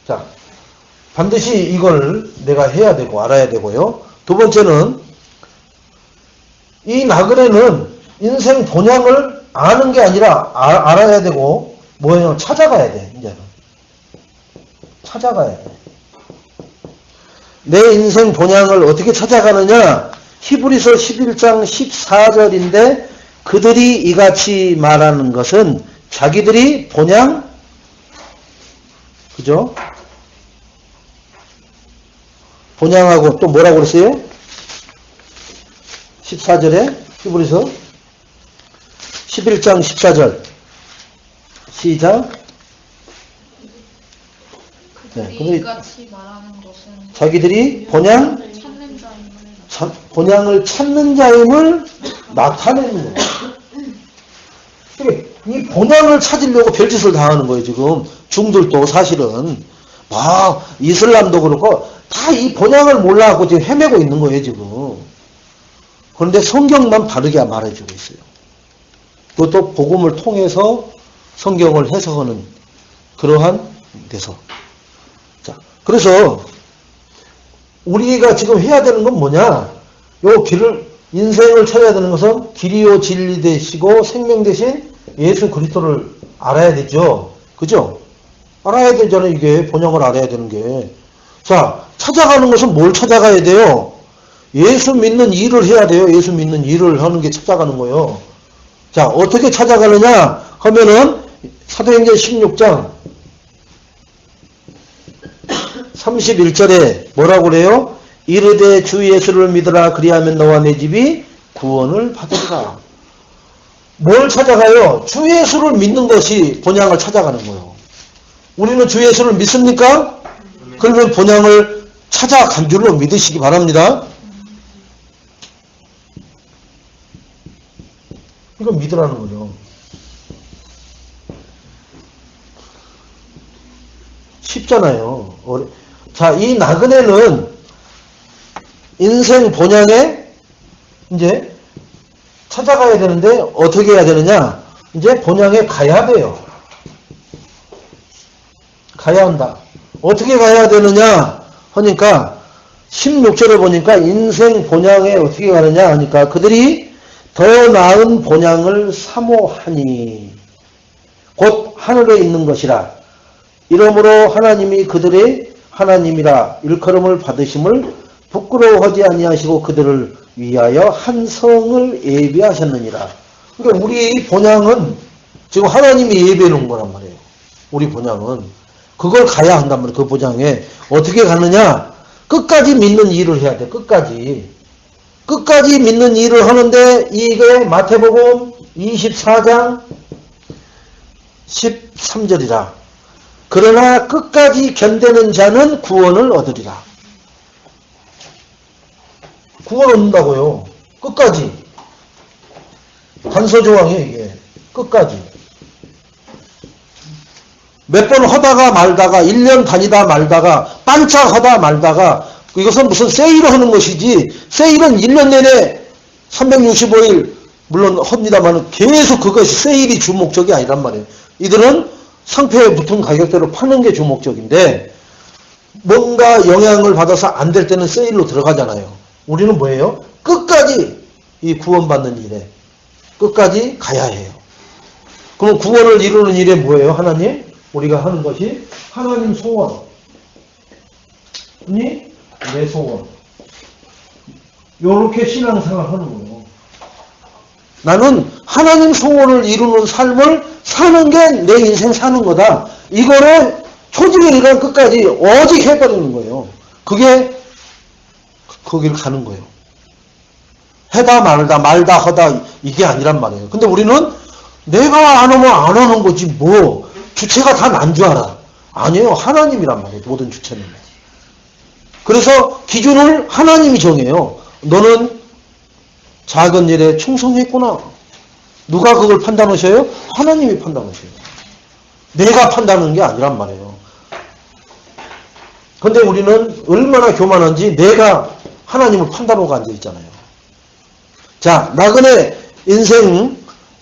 자, 반드시 이걸 내가 해야 되고 알아야 되고요. 두 번째는 이 나그네는 인생 본향을 아는 게 아니라 알아야 되고 뭐예요? 찾아가야 돼. 이제는. 찾아가야 돼. 내 인생 본향을 어떻게 찾아가느냐? 히브리서 11장 14절인데 그들이 이같이 말하는 것은 자기들이 본향, 그죠? 본향하고 또 뭐라고 그랬어요? 14절에 히브리서 11장 14절 시작. 그들이 이같이 말하는 것은 자기들이 본향 찾는 자임을 본향을 찾는 자임을 나타내는 거예요. 이 본향을 찾으려고 별짓을 다 하는 거예요. 지금 중들도 사실은 막 이슬람도 그렇고 다 이 본향을 몰라갖고 지금 헤매고 있는 거예요. 지금. 그런데 성경만 바르게 말해주고 있어요. 그것도 복음을 통해서 성경을 해석하는 그러한 데서. 자, 그래서 우리가 지금 해야 되는 건 뭐냐? 요 길을, 인생을 찾아야 되는 것은 길이요 진리 되시고 생명 되신 예수 그리스도를 알아야 되죠. 그죠? 알아야 되잖아요. 이게 본향을 알아야 되는 게. 자, 찾아가는 것은 뭘 찾아가야 돼요? 예수 믿는 일을 해야 돼요. 예수 믿는 일을 하는 게 찾아가는 거예요. 자, 어떻게 찾아가느냐 하면은 사도행전 16장 31절에 뭐라고 그래요? 이르되 주 예수를 믿으라 그리하면 너와 내 집이 구원을 받으리라. 뭘 찾아가요? 주 예수를 믿는 것이 본향을 찾아가는 거예요. 우리는 주 예수를 믿습니까? 그러면 본향을 찾아간 줄로 믿으시기 바랍니다. 이거 믿으라는 거죠. 쉽잖아요. 자, 이 나그네는 인생 본향에 이제 찾아가야 되는데 어떻게 해야 되느냐? 이제 본향에 가야 돼요. 가야 한다. 어떻게 가야 되느냐 하니까 16절에 보니까 인생 본향에 어떻게 가느냐 하니까 그들이 더 나은 본향을 사모하니 곧 하늘에 있는 것이라. 이러므로 하나님이 그들의 하나님이라 일컬음을 받으심을 부끄러워하지 아니하시고 그들을 위하여 한 성을 예비하셨느니라. 그러니까 우리 본향은 지금 하나님이 예배해 놓은 거란 말이에요. 우리 본향은. 그걸 가야 한단 말이에요. 그 본향에. 어떻게 가느냐? 끝까지 믿는 일을 해야 돼. 끝까지. 끝까지 믿는 일을 하는데 이게 마태복음 24장 13절이라. 그러나 끝까지 견디는 자는 구원을 얻으리라. 구원 얻는다고요. 끝까지. 단서조항이에요, 이게. 끝까지. 몇 번 하다가 말다가, 1년 다니다 말다가, 반짝하다 말다가, 이것은 무슨 세일을 하는 것이지, 세일은 1년 내내 365일, 물론 합니다만 계속 그것이 세일이 주 목적이 아니란 말이에요. 이들은 상표에 붙은 가격대로 파는 게 주 목적인데, 뭔가 영향을 받아서 안 될 때는 세일로 들어가잖아요. 우리는 뭐예요? 끝까지 이 구원받는 일에, 끝까지 가야 해요. 그럼 구원을 이루는 일에 뭐예요? 하나님? 우리가 하는 것이 하나님 소원이 내 소원. 요렇게 신앙생활 하는 거예요. 나는 하나님 소원을 이루는 삶을 사는 게 내 인생 사는 거다. 이거를 초직이니까 끝까지 오직 해버리는 거예요. 그게 거기를 가는 거예요. 해다 말다 하다 이게 아니란 말이에요. 근데 우리는 내가 안 하면 안 하는 거지 뭐 주체가 다 난 줄 알아. 아니에요. 하나님이란 말이에요. 모든 주체는. 그래서 기준을 하나님이 정해요. 너는 작은 일에 충성했구나. 누가 그걸 판단하셔요? 하나님이 판단하셔요. 내가 판단하는 게 아니란 말이에요. 근데 우리는 얼마나 교만한지 내가 하나님을 판단하고 앉아있잖아요. 자, 나그네 인생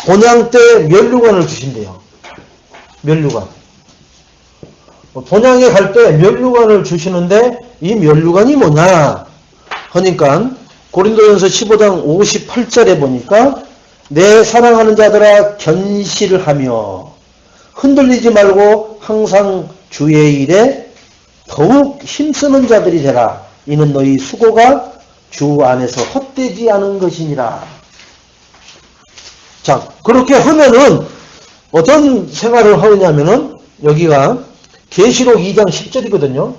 본향 때 면류관을 주신대요. 면류관. 본향에 갈 때 면류관을 주시는데 이 면류관이 뭐냐 하니까 고린도전서 15장 58절에 보니까 내 사랑하는 자들아 견실을 하며 흔들리지 말고 항상 주의 일에 더욱 힘쓰는 자들이 되라. 이는 너희 수고가 주 안에서 헛되지 않은 것이니라. 자, 그렇게 하면은 어떤 생활을 하느냐면은 여기가 계시록 2장 10절이거든요.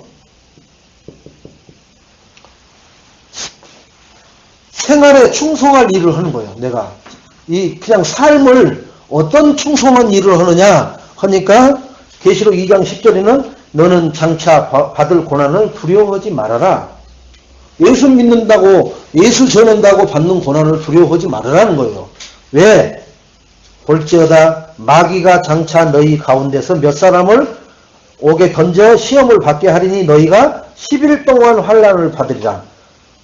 생활에 충성할 일을 하는 거예요. 내가 이 그냥 삶을 어떤 충성한 일을 하느냐 하니까 계시록 2장 10절에는 너는 장차 받을 고난을 두려워하지 말아라. 예수 믿는다고 예수 전한다고 받는 고난을 두려워하지 말아라는 거예요. 왜? 볼지어다 마귀가 장차 너희 가운데서 몇 사람을 옥에 던져 시험을 받게 하리니 너희가 10일 동안 환난을 받으리라.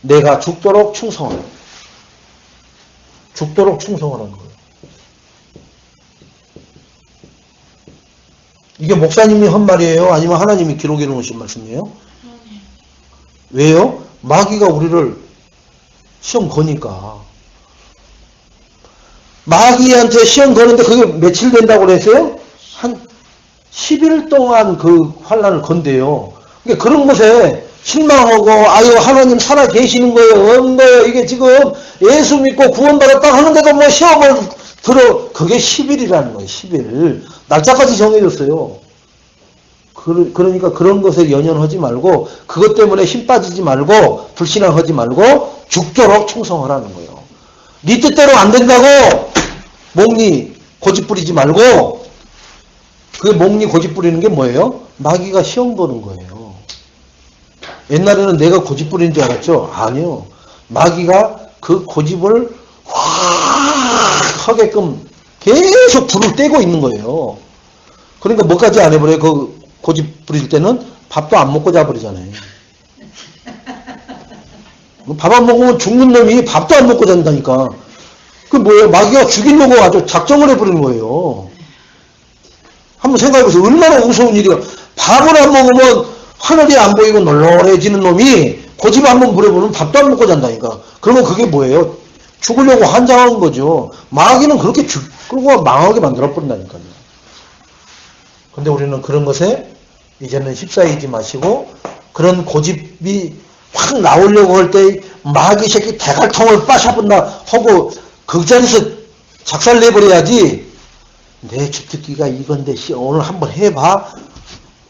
내가 죽도록 충성하라. 죽도록 충성하라는 거예요. 이게 목사님이 한 말이에요? 아니면 하나님이 기록해 놓으신 말씀이에요? 왜요? 마귀가 우리를 시험 거니까. 마귀한테 시험 거는데 그게 며칠 된다고 그랬어요? 한 10일 동안 그 환난을 건대요. 그러니까 그런 것에 실망하고 아유 하나님 살아 계시는 거예요. 없는 거예요. 이게 지금 예수 믿고 구원받았다 하는데도 뭐 시험을 들어. 그게 10일이라는 거예요. 10일. 날짜까지 정해졌어요. 그러니까 그런 것에 연연하지 말고 그것 때문에 힘 빠지지 말고 불신앙하지 말고 죽도록 충성하라는 거예요. 네 뜻대로 안 된다고 목리 고집 부리지 말고. 그게 목리 고집 부리는 게 뭐예요? 마귀가 시험 보는 거예요. 옛날에는 내가 고집 부리는 줄 알았죠? 아니요. 마귀가 그 고집을 확 하게끔 계속 불을 떼고 있는 거예요. 그러니까 뭐까지 안 해버려요? 그 고집 부릴 때는 밥도 안 먹고 자버리잖아요. 밥 안 먹으면 죽는 놈이 밥도 안 먹고 잔다니까. 그 뭐예요? 마귀가 죽이려고 아주 작정을 해버리는 거예요. 한번 생각해보세요. 얼마나 무서운 일이야. 밥을 안 먹으면 하늘이 안 보이고 널널해지는 놈이 고집 한번 부려보면 밥도 안 먹고 잔다니까. 그러면 그게 뭐예요? 죽으려고 환장한 거죠. 마귀는 그렇게 끌고 망하게 만들어버린다니까요. 근데 우리는 그런 것에 이제는 휩싸이지 마시고 그런 고집이 확 나오려고 할 때 마귀 새끼 대갈통을 빠샤본다 하고 그 자리에서 작살내버려야지. 내 주특기가 이건데 오늘 한번 해봐.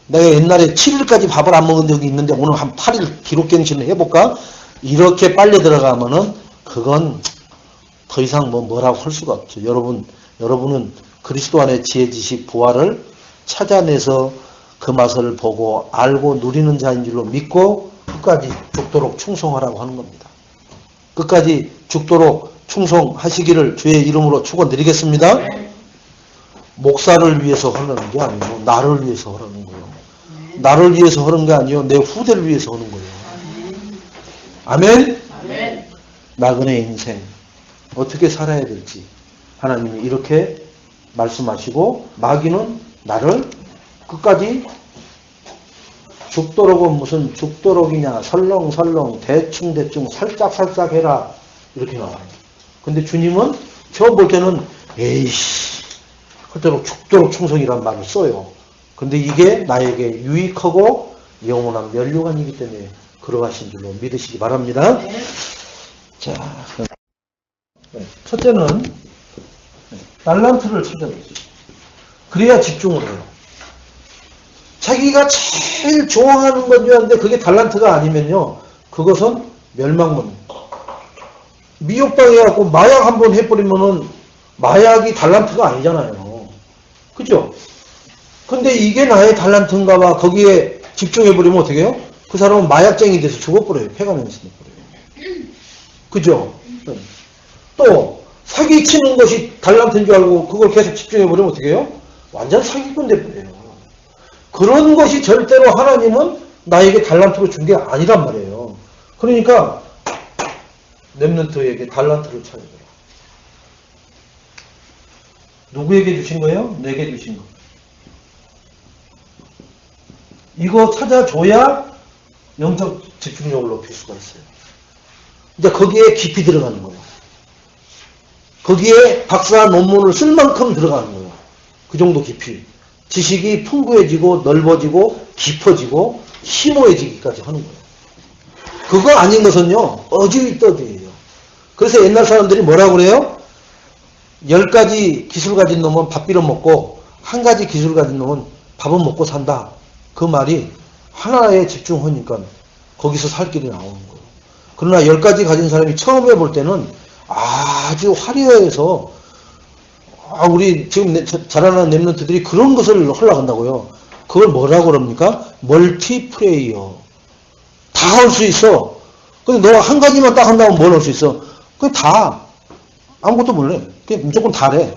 내가 옛날에 7일까지 밥을 안 먹은 적이 있는데 오늘 한 8일 기록갱신을 해볼까? 이렇게 빨려 들어가면은 그건 더 이상 뭐라고 할 수가 없죠. 여러분은 그리스도 안의 지혜, 지식, 부활을 찾아내서 그 맛을 보고 알고 누리는 자인 줄로 믿고 끝까지 죽도록 충성하라고 하는 겁니다. 끝까지 죽도록 충성하시기를 주의 이름으로 축원드리겠습니다. 목사를 위해서 하는 게 아니고 나를 위해서 하는 거예요. 나를 위해서 하는 게 아니요 내 후대를 위해서 하는 거예요. 아멘? 나그네 인생 어떻게 살아야 될지 하나님이 이렇게 말씀하시고 마귀는 나를 끝까지 죽도록은 무슨 죽도록이냐 설렁설렁 대충대충 살짝살짝 해라 이렇게 나와요. 근데 주님은 처음 볼 때는 에이씨 그대로 죽도록 충성이란 말을 써요. 근데 이게 나에게 유익하고 영원한 면류관이기 때문에 그러하신 줄로 믿으시기 바랍니다. 자, 첫째는 달란트를 찾아보세요. 그래야 집중을 해요. 자기가 제일 좋아하는 건 줄 아는데 그게 달란트가 아니면요. 그것은 멸망문. 미혹당해갖고 마약 한번 해버리면은 마약이 달란트가 아니잖아요. 그죠? 근데 이게 나의 달란트인가 봐. 거기에 집중해버리면 어떻게 해요? 그 사람은 마약쟁이 돼서 죽어버려요. 폐가면서 죽어버려요. 그죠? 또 사기치는 것이 달란트인 줄 알고 그걸 계속 집중해버리면 어떻게 해요? 완전 사기꾼 돼버려요. 그런 것이 절대로 하나님은 나에게 달란트로 준 게 아니란 말이에요. 그러니까 렘넌트에게 달란트를 찾아야 돼요. 누구에게 주신 거예요? 내게 주신 거. 이거 찾아줘야 영적 집중력을 높일 수가 있어요. 이제 거기에 깊이 들어가는 거예요. 거기에 박사 논문을 쓸 만큼 들어가는 거예요. 그 정도 깊이. 지식이 풍부해지고 넓어지고 깊어지고 심오해지기까지 하는 거예요. 그거 아닌 것은요. 어지떠지예요. 그래서 옛날 사람들이 뭐라고 그래요? 10가지 기술 가진 놈은 밥 빌어 먹고 1가지 기술 가진 놈은 밥은 먹고 산다. 그 말이 하나에 집중하니까 거기서 살 길이 나오는 거예요. 그러나 10가지 가진 사람이 처음 해볼 때는 아주 화려해서 우리 지금 자라나는 렘넌트들이 그런 것을 하려고 한다고요. 그걸 뭐라고 그럽니까? 멀티플레이어. 다 할 수 있어. 근데 너가 한 가지만 딱 한다면 뭘 할 수 있어? 그게 다. 아무것도 몰래. 그게 무조건 다래.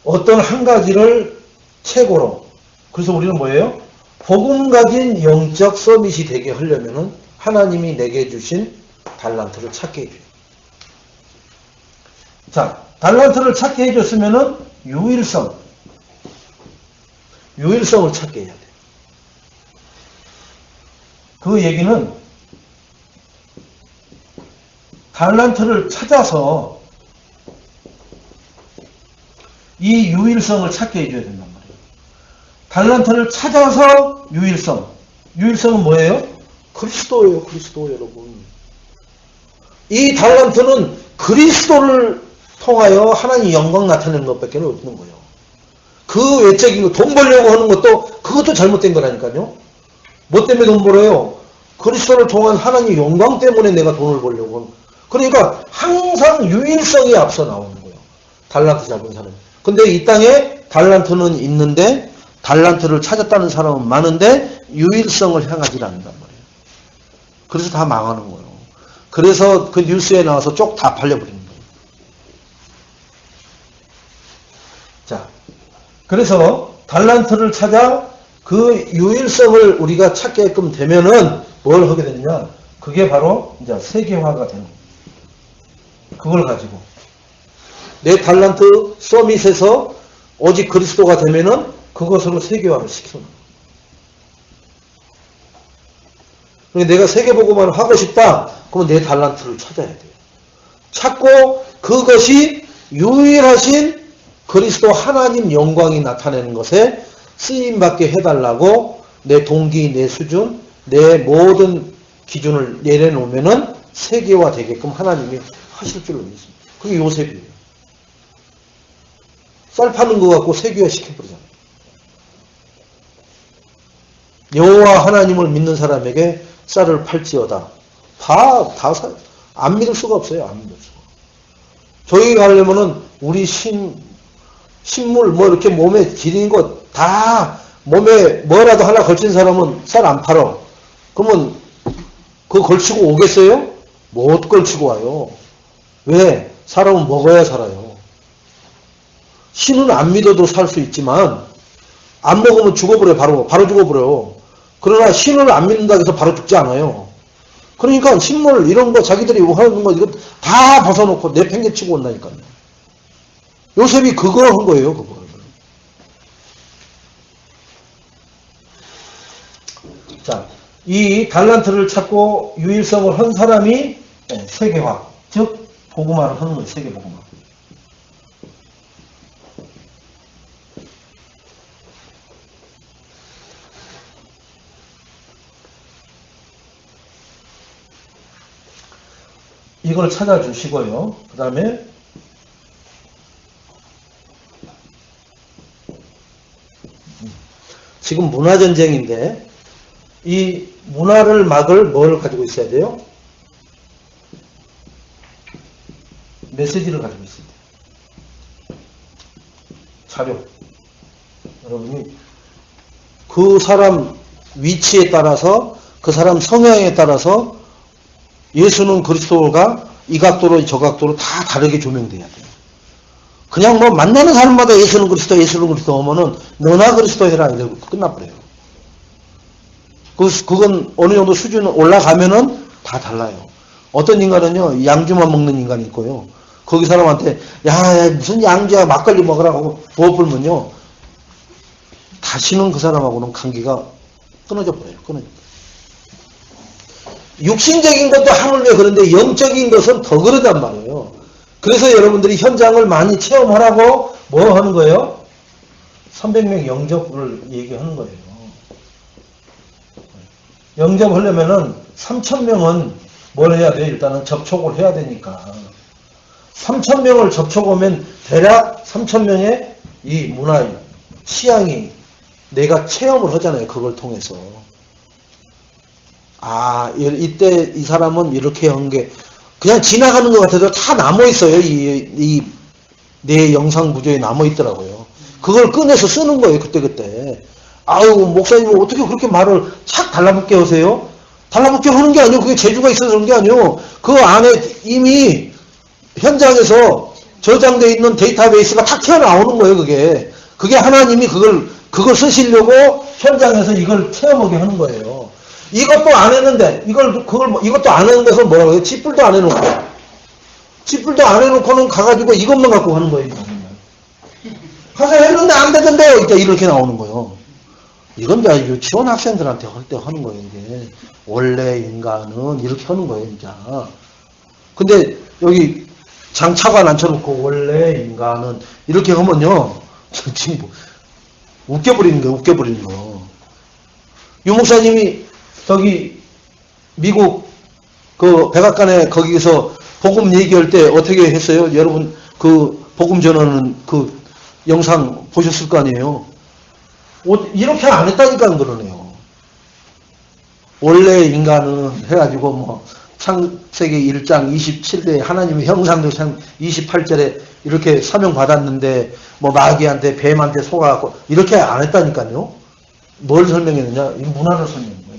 어떤 한 가지를 최고로. 그래서 우리는 뭐예요? 복음 가진 영적 서밋이 되게 하려면은 하나님이 내게 주신 달란트를 찾게 해줘요. 자, 달란트를 찾게 해줬으면은 유일성을 찾게 해야 돼요. 그 얘기는 달란트를 찾아서 이 유일성을 찾게 해줘야 된단 말이에요. 달란트를 찾아서 유일성. 유일성은 뭐예요? 그리스도예요. 그리스도 여러분. 이 달란트는 그리스도를 통하여 하나님 영광 나타내는 것밖에 없는 거예요. 그 외적인 거, 돈 벌려고 하는 것도 그것도 잘못된 거라니까요. 뭐 때문에 돈 벌어요? 그리스도를 통한 하나님 영광 때문에 내가 돈을 벌려고 하는. 그러니까 항상 유일성이 앞서 나오는 거예요. 달란트 잡은 사람. 근데 이 땅에 달란트는 있는데 달란트를 찾았다는 사람은 많은데 유일성을 향하지 않는단 말이에요. 그래서 다 망하는 거예요. 그래서 그 뉴스에 나와서 쪽 다 팔려버리는 거예요. 자, 그래서 달란트를 찾아 그 유일성을 우리가 찾게끔 되면은 뭘 하게 되느냐? 그게 바로 이제 세계화가 되는 거예요. 그걸 가지고 내 달란트 서밋에서 오직 그리스도가 되면은 그것으로 세계화를 시키는 거예요. 그러니까 내가 세계복음화를 하고 싶다. 그러면 내 달란트를 찾아야 돼요. 찾고 그것이 유일하신 그리스도 하나님 영광이 나타내는 것에 쓰임받게 해달라고 내 동기, 내 수준, 내 모든 기준을 내려놓으면은 세계화 되게끔 하나님이 하실 줄로 믿습니다. 그게 요셉이에요. 쌀 파는 거 갖고 세계화 시켜버리잖아요. 여호와 하나님을 믿는 사람에게 쌀을 팔지어다. 안 믿을 수가 없어요. 안 믿을 수가. 저기 가려면은 우리 신물 뭐 이렇게 몸에 기린 거 다 몸에 뭐라도 하나 걸친 사람은 쌀 안 팔어. 그러면 그거 걸치고 오겠어요? 못 걸치고 와요. 왜? 사람은 먹어야 살아요. 신은 안 믿어도 살 수 있지만 안 먹으면 죽어버려요. 바로 죽어버려요. 그러나 신을 안 믿는다고 해서 바로 죽지 않아요. 그러니까 신물 이런 거 자기들이 하는 거 이거 다 벗어놓고 내팽개치고 온다니까요. 요셉이 그거 한 거예요. 그거. 자, 이 달란트를 찾고 유일성을 한 사람이 세계화, 즉 복음화를 하는 거예요. 세계 복음화. 이걸 찾아주시고요. 그 다음에 지금 문화전쟁인데 이 문화를 막을 뭘 가지고 있어야 돼요? 메시지를 가지고 있어야 돼요. 자료. 여러분이 그 사람 위치에 따라서 그 사람 성향에 따라서 예수는 그리스도가 이 각도로 저 각도로 다 다르게 조명돼야 돼요. 그냥 뭐 만나는 사람마다 예수는 그리스도 하면은 너나 그리스도 해라 이러고 끝나버려요. 그건 어느 정도 수준 올라가면은 다 달라요. 어떤 인간은요 양주만 먹는 인간이 있고요. 거기 사람한테 야 무슨 양주야 막걸리 먹으라고 부어 불면요 다시는 그 사람하고는 관계가 끊어져 버려요. 육신적인 것도 하물며 그런데 영적인 것은 더 그러단 말이에요. 그래서 여러분들이 현장을 많이 체험하라고 뭐 하는 거예요? 300명 영접을 얘기하는 거예요. 영접하려면은 3,000명은 뭘 해야 돼요? 일단은 접촉을 해야 되니까. 3,000명을 접촉하면 대략 3,000명의 이 문화, 취향이 내가 체험을 하잖아요. 그걸 통해서. 아, 이때 이 사람은 이렇게 한 게 그냥 지나가는 것 같아도 다 남아있어요. 내 영상 구조에 남아있더라고요. 그걸 꺼내서 쓰는 거예요. 그때. 아유, 목사님은 어떻게 그렇게 말을 착 달라붙게 하세요? 달라붙게 하는 게 아니고 그게 재주가 있어서 그런 게 아니고 그 안에 이미 현장에서 저장되어 있는 데이터베이스가 탁 튀어나오는 거예요. 그게 하나님이 그걸 쓰시려고 현장에서 이걸 체험하게 하는 거예요. 이것도 안 했는데, 이것도 안 하는 데서 뭐라고 해요? 찌뿔도 안 해놓고. 찌뿔도 안 해놓고는 가가지고 이것만 갖고 하는 거예요. 가서 했는데 안 되던데, 이렇게 나오는 거예요. 이건 이제 유치원 학생들한테 할 때 하는 거예요, 이게. 원래 인간은 이렇게 하는 거예요, 진짜. 근데 여기 장차관 앉혀놓고 원래 인간은 이렇게 하면요, 지금 웃겨버리는 거예요. 유 목사님이 저기 미국 그 백악관에 거기서 복음 얘기할 때 어떻게 했어요? 여러분 그 복음 전하는 그 영상 보셨을 거 아니에요? 이렇게 안 했다니까 그러네요. 원래 인간은 해가지고 뭐 창세기 1장 27대 하나님의 형상도 28절에 이렇게 사명 받았는데 뭐 마귀한테 뱀한테 속아갖고 이렇게 안 했다니까요. 뭘 설명했느냐? 이 문화를 설명한 거예요.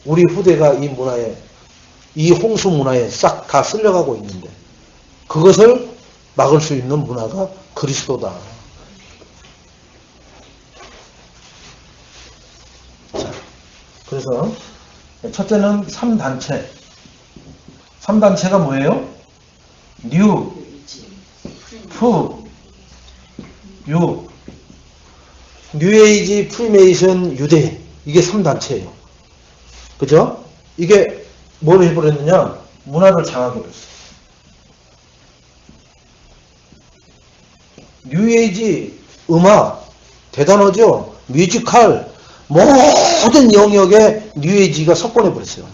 우리 후대가 이 문화에, 이 홍수 문화에 싹 다 쓸려가고 있는데 그것을 막을 수 있는 문화가 그리스도다. 자, 그래서 첫째는 3단체. 3단체가 뭐예요? 뉴, 푸, 유, 뉴에이지, 프리메이션, 유대. 이게 3단체예요. 그죠? 이게 뭘 해버렸느냐? 문화를 장악해버렸어요. 뉴에이지 음악 대단하죠? 뮤지컬 모든 영역에 뉴에이지가 석권해버렸어요.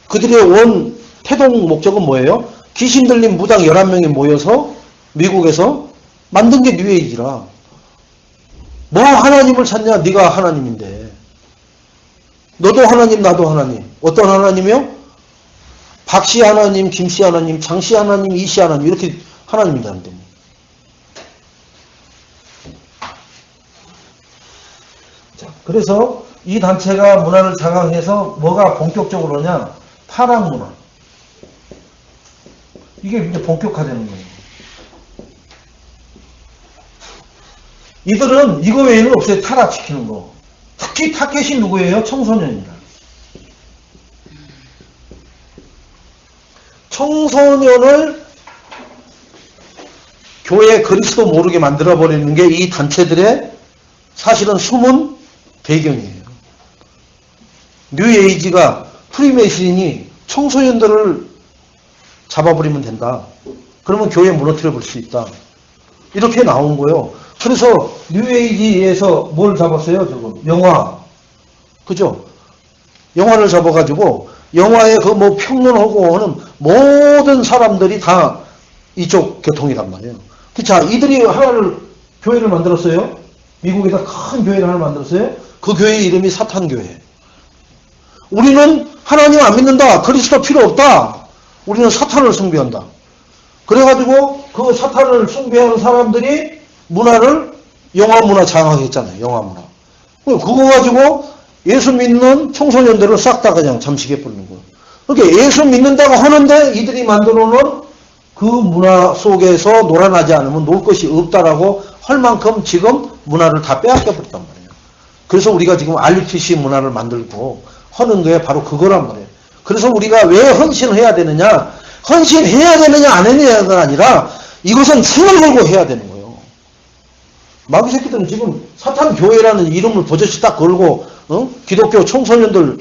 그들의 온 태동 목적은 뭐예요? 귀신 들린 무당 11명이 모여서 미국에서 만든 게 뉴에이지라. 뭐 하나님을 찾냐? 네가 하나님인데. 너도 하나님, 나도 하나님. 어떤 하나님이요? 박씨 하나님, 김씨 하나님, 장씨 하나님, 이씨 하나님 이렇게 하나님이라는데. 자, 그래서 이 단체가 문화를 장악해서 뭐가 본격적으로냐? 타락 문화. 이게 이제 본격화되는 거예요. 이들은 이거 외에는 없어요. 타락시키는 거. 특히 타겟이 누구예요? 청소년이다. 청소년을 교회 그리스도 모르게 만들어버리는 게 이 단체들의 사실은 숨은 배경이에요. 뉴에이지가 프리메이슨이 청소년들을 잡아버리면 된다. 그러면 교회 무너뜨려 볼 수 있다. 이렇게 나온 거예요. 그래서 뉴에이지에서 뭘 잡았어요? 지금 영화, 그죠? 영화를 잡아가지고 영화에 그 뭐 평론하고 하는 모든 사람들이 다 이쪽 계통이란 말이에요. 자, 이들이 하나를 교회를 만들었어요. 미국에다 큰 교회를 하나 만들었어요. 그 교회 이름이 사탄교회. 우리는 하나님 안 믿는다. 그리스도 필요 없다. 우리는 사탄을 숭배한다. 그래가지고 그 사탄을 숭배하는 사람들이 문화를 영화 문화 장악했잖아요. 영화 문화. 그거 가지고 예수 믿는 청소년들을 싹 다 그냥 잠식해 버리는 거예요. 그러니까 예수 믿는다고 하는데 이들이 만들어 놓은 그 문화 속에서 놀아나지 않으면 놀 것이 없다라고 할 만큼 지금 문화를 다 빼앗겨 버렸단 말이에요. 그래서 우리가 지금 RUTC 문화를 만들고 하는 게 바로 그거란 말이에요. 그래서 우리가 왜 헌신해야 되느냐? 헌신해야 되느냐 안 해야가 아니라 이것은 생을 걸고 해야 되는 거예요. 마귀 새끼들은 지금 사탄 교회라는 이름을 버젓이 딱 걸고 기독교 청소년들을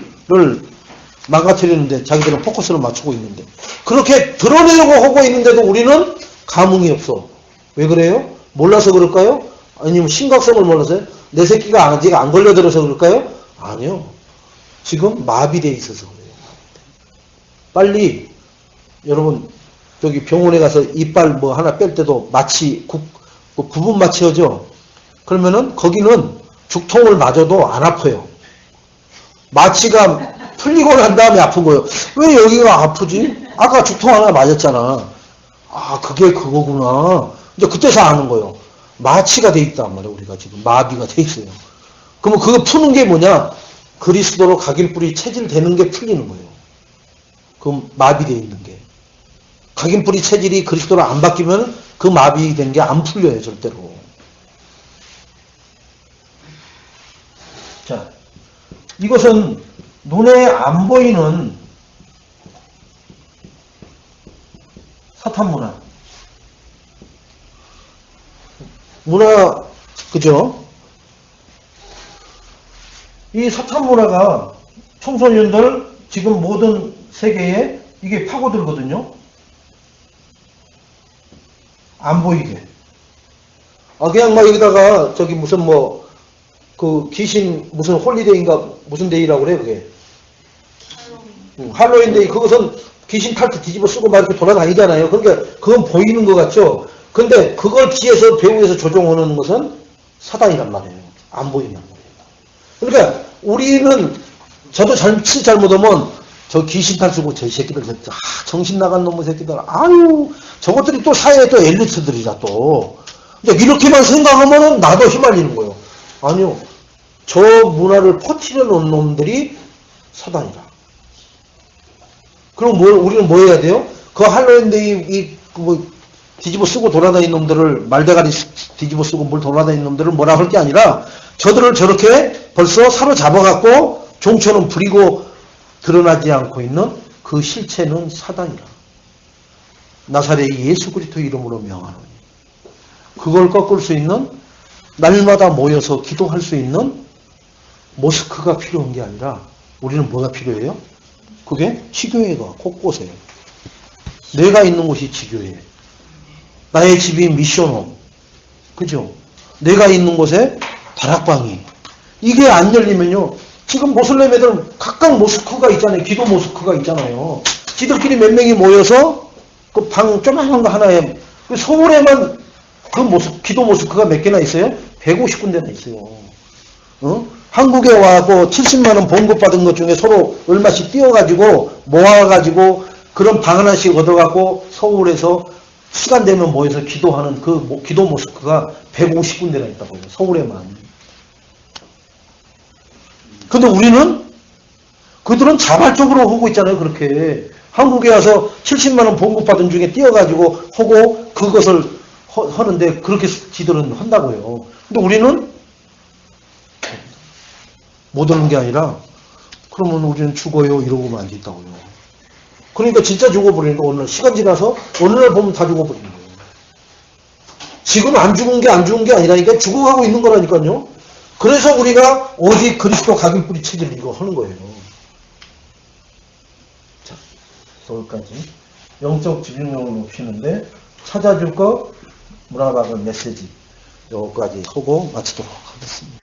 망가뜨리는데 자기들은 포커스를 맞추고 있는데 그렇게 드러내려고 하고 있는데도 우리는 감흥이 없어. 왜 그래요? 몰라서 그럴까요? 아니면 심각성을 몰라서요? 내 새끼가 아직 안 걸려들어서 그럴까요? 아니요. 지금 마비되어 있어서 그래요. 빨리 여러분 저기 병원에 가서 이빨 뭐 하나 뺄 때도 마취 부분 마취하죠. 그러면은 거기는 죽통을 맞아도 안 아파요. 마취가 풀리고 난 다음에 아픈 거예요. 왜 여기가 아프지? 아까 죽통 하나 맞았잖아. 아, 그게 그거구나. 이제 그때서 아는 거예요. 마취가 돼 있단 말이에요. 우리가 지금 마비가 돼 있어요. 그러면 그거 푸는 게 뭐냐? 그리스도로 각인뿔이 체질되는 게 풀리는 거예요. 그 마비되어 있는 게. 각인뿔이 체질이 그리스도로 안 바뀌면 그 마비된 게 안 풀려요. 절대로. 자, 이것은 눈에 안 보이는 사탄 문화. 문화, 그죠? 이 사탄 문화가 청소년들 지금 모든 세계에 이게 파고들거든요. 안 보이게. 아, 그냥 막 여기다가 저기 무슨 뭐 그 귀신 무슨 홀리데이인가 무슨 데이라고 그래 그게. 할로윈 데이. 그것은 귀신 탈때 뒤집어 쓰고 막 이렇게 돌아다니잖아요. 그러니까 그건 보이는 것 같죠. 근데 그걸 피해서 배후에서 조종하는 것은 사단이란 말이에요. 안 보인단 말이에요. 그러니까 우리는 저도 잘못하면 저 귀신 탈 쓰고 저 새끼들 정신 나간 놈의 새끼들 아유 저것들이 또 사회의 또 엘리트들이라 또 이렇게만 생각하면은 나도 휘말리는 거예요. 아니요. 저 문화를 퍼뜨려 놓은 놈들이 사단이라. 그럼 우리는 뭐 해야 돼요? 그 할로윈데이 뭐 뒤집어 쓰고 돌아다니는 놈들을 말대가리 뒤집어 쓰고 뭘 돌아다니는 놈들을 뭐라 할 게 아니라 저들을 저렇게 벌써 사로잡아갖고 종처럼 부리고 드러나지 않고 있는 그 실체는 사단이라. 나사렛 예수 그리스도 이름으로 명하노니. 그걸 꺾을 수 있는 날마다 모여서 기도할 수 있는 모스크가 필요한 게 아니라 우리는 뭐가 필요해요? 그게 지교회가 곳곳에. 내가 있는 곳이 지교회. 나의 집이 미션홈. 그죠? 내가 있는 곳에 다락방이. 이게 안 열리면요. 지금 모슬렘 애들 각각 모스크가 있잖아요. 기도 모스크가 있잖아요. 지들끼리 몇 명이 모여서 그 방 조그만한 거 하나에 서울에만 그 기도 모스크가 몇 개나 있어요? 150군데나 있어요. 한국에 와고 70만 원 봉급 받은 것 중에 서로 얼마씩 띄워가지고 모아가지고 그런 방 하나씩 얻어갖고 서울에서 시간 되면 모여서 기도하는 그 기도 모스크가 150군데나 있다고요. 서울에만. 근데 우리는 그들은 자발적으로 하고 있잖아요. 그렇게 한국에 와서 70만 원 봉급 받은 중에 띄어가지고 하고 그것을 하는데 그렇게 지들은 한다고요. 근데 우리는 못 하는 게 아니라 그러면 우리는 죽어요 이러고만 앉아있다고요. 그러니까 진짜 죽어버리는 거 오늘 시간 지나서 어느 날 보면 다 죽어버리는 거예요. 지금 안 죽은 게 아니라니까 죽어가고 있는 거라니까요. 그래서 우리가 어디 그리스도 각인뿌리 체질 이거 하는 거예요. 자, 서울까지 영적 집중력을 높이는데 찾아줄 거 문화박은 메시지 요거까지 하고 마치도록 하겠습니다.